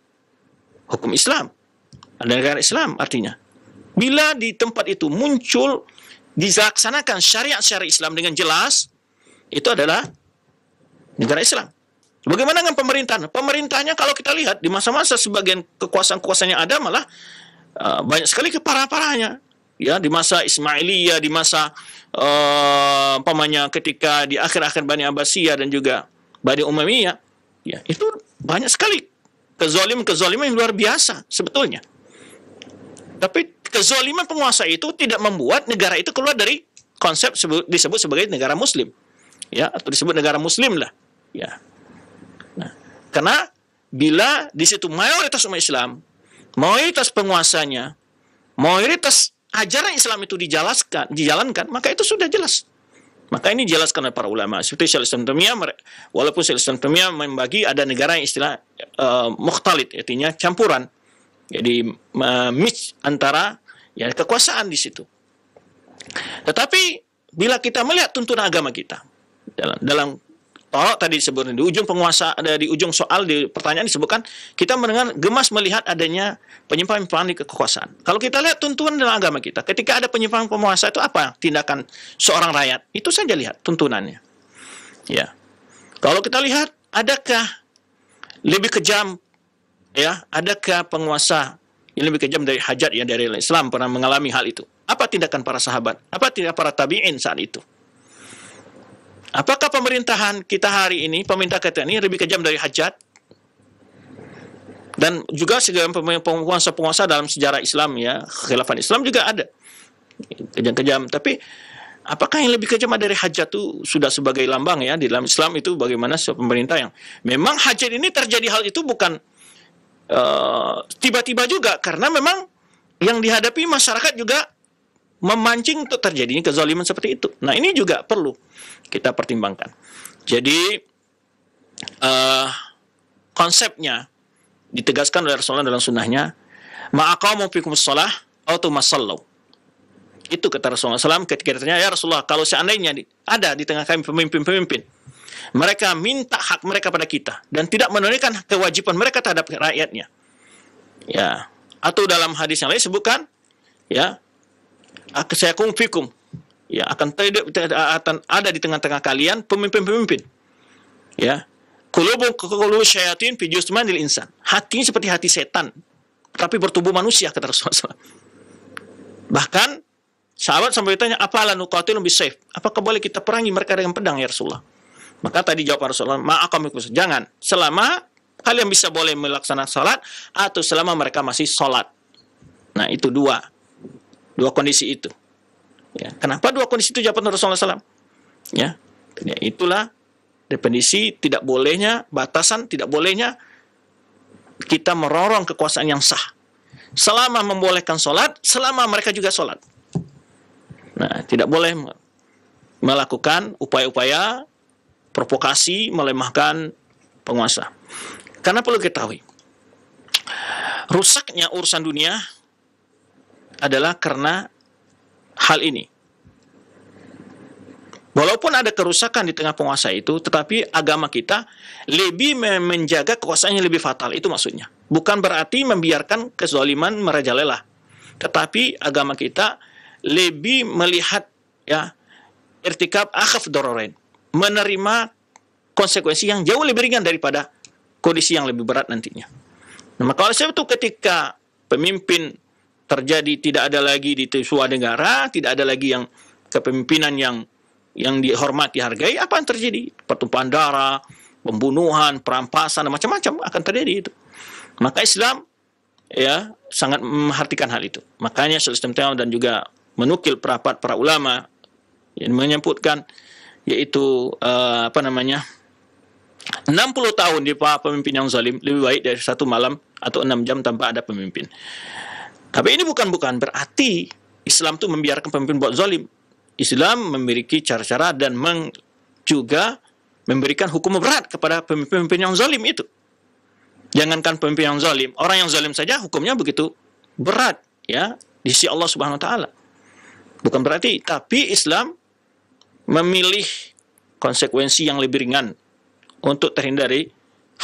hukum Islam, ada negara Islam. Artinya, bila di tempat itu muncul, dilaksanakan syariat-syariat Islam dengan jelas, itu adalah negara Islam. Bagaimana dengan pemerintahan? Pemerintahnya kalau kita lihat di masa-masa sebagian kekuasaan-kekuasaan yang ada malah banyak sekali keparah-parahnya. Ya, di masa Ismailiyah, di masa ketika di akhir-akhir Bani Abbasiyah dan juga Bani Umayyah, ya, itu banyak sekali kezaliman yang luar biasa sebetulnya. Tapi kezaliman penguasa itu tidak membuat negara itu keluar dari konsep disebut sebagai negara muslim. Ya, atau disebut negara muslim lah. Ya. Nah, karena bila di situ mayoritas umat Islam, mayoritas penguasanya, mayoritas ajaran Islam itu dijalankan, maka itu sudah jelas. Maka ini dijelaskan oleh para ulama. Seperti Syekh Islam Taimiyah, walaupun Syekh Islam Taimiyah membagi ada negara yang istilah mukhtalit, artinya campuran. Jadi mix antara ya kekuasaan di situ. Tetapi bila kita melihat tuntunan agama kita dalam Torok tadi disebutkan di ujung penguasa, ada di ujung soal di pertanyaan disebutkan, kita mendengar gemas melihat adanya penyimpangan di kekuasaan. Kalau kita lihat tuntunan dalam agama kita, ketika ada penyimpangan penguasa itu apa tindakan seorang rakyat? Itu saja lihat tuntunannya. Ya. Kalau kita lihat, adakah lebih kejam? Ya, adakah penguasa yang lebih kejam dari Hajjaj yang dari Islam pernah mengalami hal itu? Apa tindakan para sahabat? Apa tindakan para tabi'in saat itu? Apakah pemerintahan kita hari ini, pemerintah kita ini lebih kejam dari Hajjaj? Dan juga segala penguasa-penguasa dalam sejarah Islam, ya, khilafah Islam juga ada kejam-kejam. Tapi apakah yang lebih kejam dari Hajjaj itu sudah sebagai lambang, ya, di dalam Islam itu bagaimana sebuah pemerintah yang memang Hajjaj ini terjadi hal itu bukan tiba-tiba juga, karena memang yang dihadapi masyarakat juga memancing untuk terjadinya kezaliman seperti itu. Nah, ini juga perlu kita pertimbangkan. Jadi konsepnya ditegaskan oleh Rasulullah dalam sunnahnya, ma'aqamu fikumus shalah atau masallau. Itu kata Rasulullah SAW ketika ditanya, ya Rasulullah, kalau seandainya ada di tengah kami pemimpin-pemimpin, mereka minta hak mereka pada kita dan tidak menunaikan kewajiban mereka terhadap rakyatnya, ya, atau dalam hadis yang lain sebutkan, ya, saya fikum, ya, akan ada di tengah-tengah kalian pemimpin-pemimpin, ya, qulubu syayatin fi jusmanil insan, hatinya seperti hati setan tapi bertubuh manusia, kata Rasulullah SAW. Bahkan sahabat sampai ditanya, apalah nuqatilum bisayf, apakah boleh kita perangi mereka dengan pedang ya Rasulullah? Maka tadi jawab Rasulullah, ma'aqamikum, jangan, selama kalian bisa boleh melaksanakan salat atau selama mereka masih salat. Nah, itu dua kondisi itu. Ya, kenapa dua kondisi itu jawab Rasulullah SAW? Ya, itulah definisi tidak bolehnya, batasan tidak bolehnya kita merorong kekuasaan yang sah. Selama membolehkan sholat, selama mereka juga sholat. Nah, tidak boleh melakukan upaya-upaya provokasi melemahkan penguasa. Karena perlu ketahui, rusaknya urusan dunia adalah karena hal ini. Walaupun ada kerusakan di tengah penguasa itu, tetapi agama kita lebih menjaga kekuasaan yang lebih fatal. Itu maksudnya. Bukan berarti membiarkan kezaliman merajalela. Tetapi agama kita lebih melihat, ya, irtikab akhaf dararain, menerima konsekuensi yang jauh lebih ringan daripada kondisi yang lebih berat nantinya. Nah, maka oleh sebab itu ketika pemimpin terjadi tidak ada lagi di sebuah negara, tidak ada lagi yang kepemimpinan yang dihormati, dihargai, apa yang terjadi? Pertumpahan darah, pembunuhan, perampasan, macam-macam akan terjadi itu. Maka Islam, ya, sangat memperhatikan hal itu. Makanya Syaikhul Islam dan juga menukil pendapat para ulama yang menyebutkan, yaitu 60 tahun di bawah pemimpin yang zalim lebih baik dari 1 malam atau 6 jam tanpa ada pemimpin. Tapi ini bukan berarti Islam itu membiarkan pemimpin buat zalim. Islam memiliki cara-cara dan juga memberikan hukum berat kepada pemimpin yang zalim itu. Jangankan pemimpin yang zalim, orang yang zalim saja hukumnya begitu berat, ya, di sisi Allah Subhanahu wa taala. Bukan berarti, tapi Islam memilih konsekuensi yang lebih ringan untuk terhindari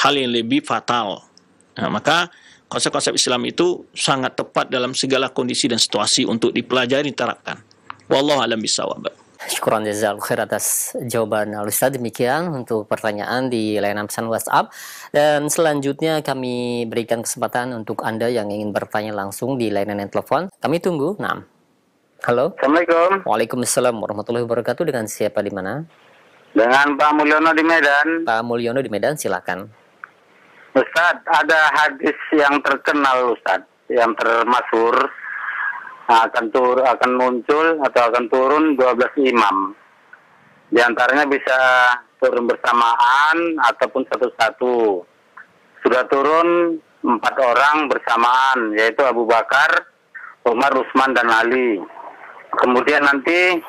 hal yang lebih fatal. Nah, maka konsep-konsep Islam itu sangat tepat dalam segala kondisi dan situasi untuk dipelajari, diterapkan. Wallahu a'lam bishawab. Syukran jazakallahu khair atas jawaban Al-Ustaz. Demikian untuk pertanyaan di layanan pesan WhatsApp. Dan selanjutnya kami berikan kesempatan untuk Anda yang ingin bertanya langsung di layanan telepon. Kami tunggu. Nah. Halo. Assalamualaikum. Waalaikumsalam warahmatullahi wabarakatuh. Dengan siapa di mana? Dengan Pak Mulyono di Medan. Pak Mulyono di Medan, silakan. Ustadz, ada hadis yang terkenal Ustadz, yang termasyhur, akan muncul atau akan turun 12 imam. Di antaranya bisa turun bersamaan ataupun satu-satu. Sudah turun 4 orang bersamaan, yaitu Abu Bakar, Umar, Utsman, dan Ali. Kemudian nanti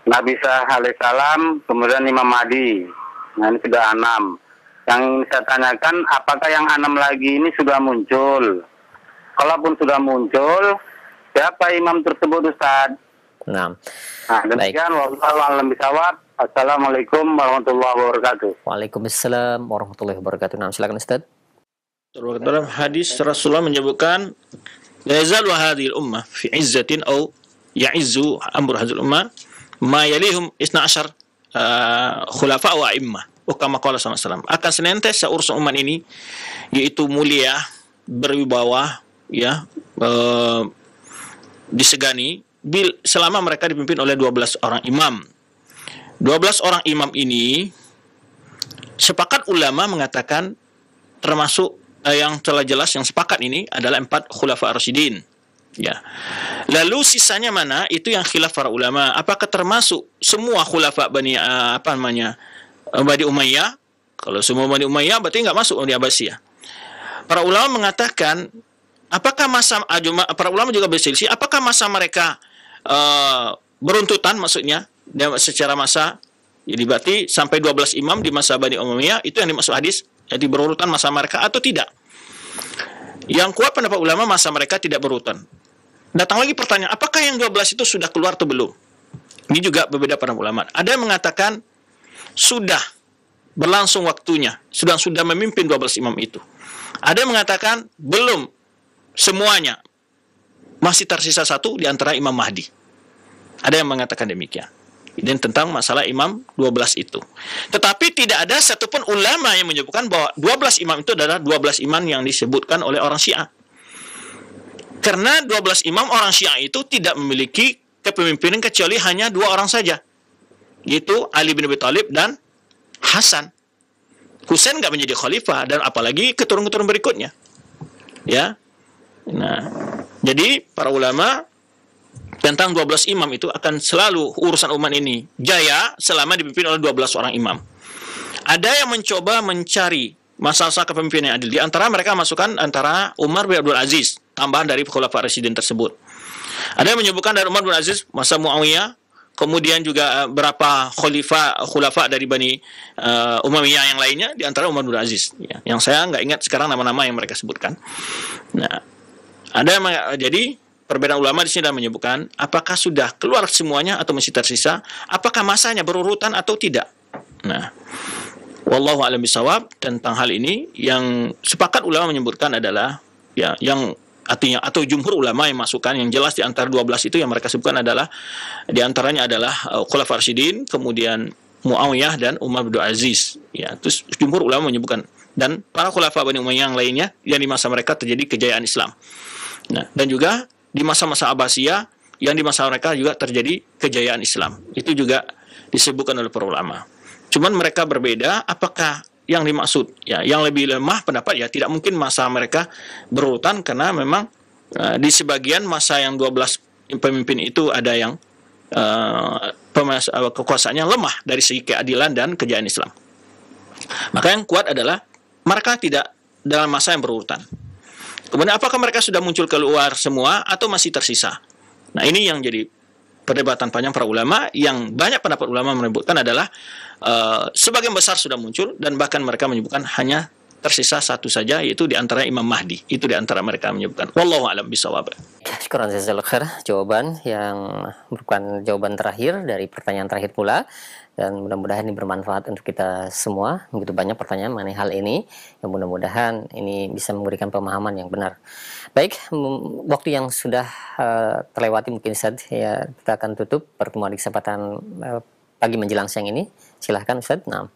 Nabi Isa alaihissalam, kemudian Imam Mahdi. Nah, ini sudah 6. Yang saya tanyakan, apakah yang 6 lagi ini sudah muncul? Kalaupun sudah muncul, siapa imam tersebut, Ustaz? Nah, demikian. Wallahu a'lam bishawab. Assalamualaikum warahmatullahi wabarakatuh. Waalaikumsalam warahmatullahi wabarakatuh. Nah, silakan Ustaz. Dalam hadis Rasulullah menyebutkan, la yazalu hadhil ummah fi izzatin aw ya'izzu amru hadhil ummah ma yalihum 12 khulafa wa a'immah. Kama qala sallallahu akan senantiasa urusan umat ini yaitu mulia, berwibawa, ya, disegani selama mereka dipimpin oleh 12 orang imam. 12 orang imam ini sepakat ulama mengatakan termasuk yang telah jelas yang sepakat ini adalah 4 khulafa ar-rasyidin. Ya. Lalu sisanya mana? Itu yang khilaf para ulama. Apakah termasuk semua khulafa Bani Umayyah? Kalau semua Bani Umayyah berarti enggak masuk di Abbasiyah. Para ulama mengatakan para ulama juga berselisih apakah masa mereka beruntutan, maksudnya secara masa. Jadi berarti sampai 12 imam di masa Bani Umayyah itu yang dimaksud hadis, jadi berurutan masa mereka atau tidak. Yang kuat pendapat ulama masa mereka tidak berurutan. datang lagi pertanyaan, apakah yang 12 itu sudah keluar atau belum? Ini juga berbeda para ulama. Ada yang mengatakan sudah berlangsung waktunya, sudah memimpin 12 imam itu. Ada yang mengatakan belum semuanya, masih tersisa satu di antara Imam Mahdi. Ada yang mengatakan demikian. Dan tentang masalah imam 12 itu. Tetapi tidak ada satupun ulama yang menyebutkan bahwa 12 imam itu adalah 12 imam yang disebutkan oleh orang Syiah. Karena 12 imam orang Syiah itu tidak memiliki kepemimpinan kecuali hanya 2 orang saja. Yaitu Ali bin Abi Thalib dan Hasan. Husain nggak menjadi khalifah, dan apalagi keturunan-keturunan berikutnya. Ya. Nah, jadi para ulama tentang 12 imam itu akan selalu urusan umat ini jaya selama dipimpin oleh 12 orang imam. Ada yang mencoba mencari masalah kepemimpinan yang adil. Di antara mereka masukkan antara Umar bin Abdul Aziz, tambahan dari Khulafaur Rasyidin tersebut. Ada yang menyebutkan dari Umar bin Aziz, masa Muawiyah, kemudian juga berapa khulafa dari Bani Umayyah yang lainnya, di antara Umar bin Aziz. Ya, yang saya nggak ingat sekarang nama-nama yang mereka sebutkan. Nah, ada yang jadi perbedaan ulama di sini adalah menyebutkan apakah sudah keluar semuanya atau masih tersisa, apakah masanya berurutan atau tidak. Nah, wallahu a'lam bishawab tentang hal ini yang sepakat ulama menyebutkan adalah ya yang artinya atau jumhur ulama yang masukkan yang jelas di antara 12 itu yang mereka sebutkan adalah di antaranya adalah Khulafaur Rasyidin, kemudian Muawiyah dan Umar bin Aziz. Ya, terus jumhur ulama menyebutkan dan para khulafa Bani Umayyah yang lainnya yang di masa mereka terjadi kejayaan Islam. Nah, dan juga di masa-masa Abbasiyah yang di masa mereka juga terjadi kejayaan Islam. Itu juga disebutkan oleh para ulama. Cuman mereka berbeda apakah yang dimaksud ya yang lebih lemah pendapat ya tidak mungkin masa mereka berurutan karena memang di sebagian masa yang 12 pemimpin itu ada yang kekuasaannya lemah dari segi keadilan dan kejayaan Islam. Maka yang kuat adalah mereka tidak dalam masa yang berurutan. Kemudian apakah mereka sudah muncul keluar semua atau masih tersisa? Nah, ini yang jadi perdebatan panjang para ulama, yang banyak pendapat ulama menyebutkan adalah sebagian besar sudah muncul dan bahkan mereka menyebutkan hanya tersisa satu saja, yaitu di antara Imam Mahdi. Itu di antara mereka menyebutkan. Wallahu a'lam bishawab. Syukran jazakallahu khair, jawaban yang merupakan jawaban terakhir dari pertanyaan terakhir pula, dan mudah-mudahan ini bermanfaat untuk kita semua. Begitu banyak pertanyaan mengenai hal ini, yang mudah-mudahan ini bisa memberikan pemahaman yang benar. Baik, waktu yang sudah terlewati mungkin Ustaz, ya kita akan tutup pertemuan di kesempatan pagi menjelang siang ini. Silahkan Ustaz. Nah.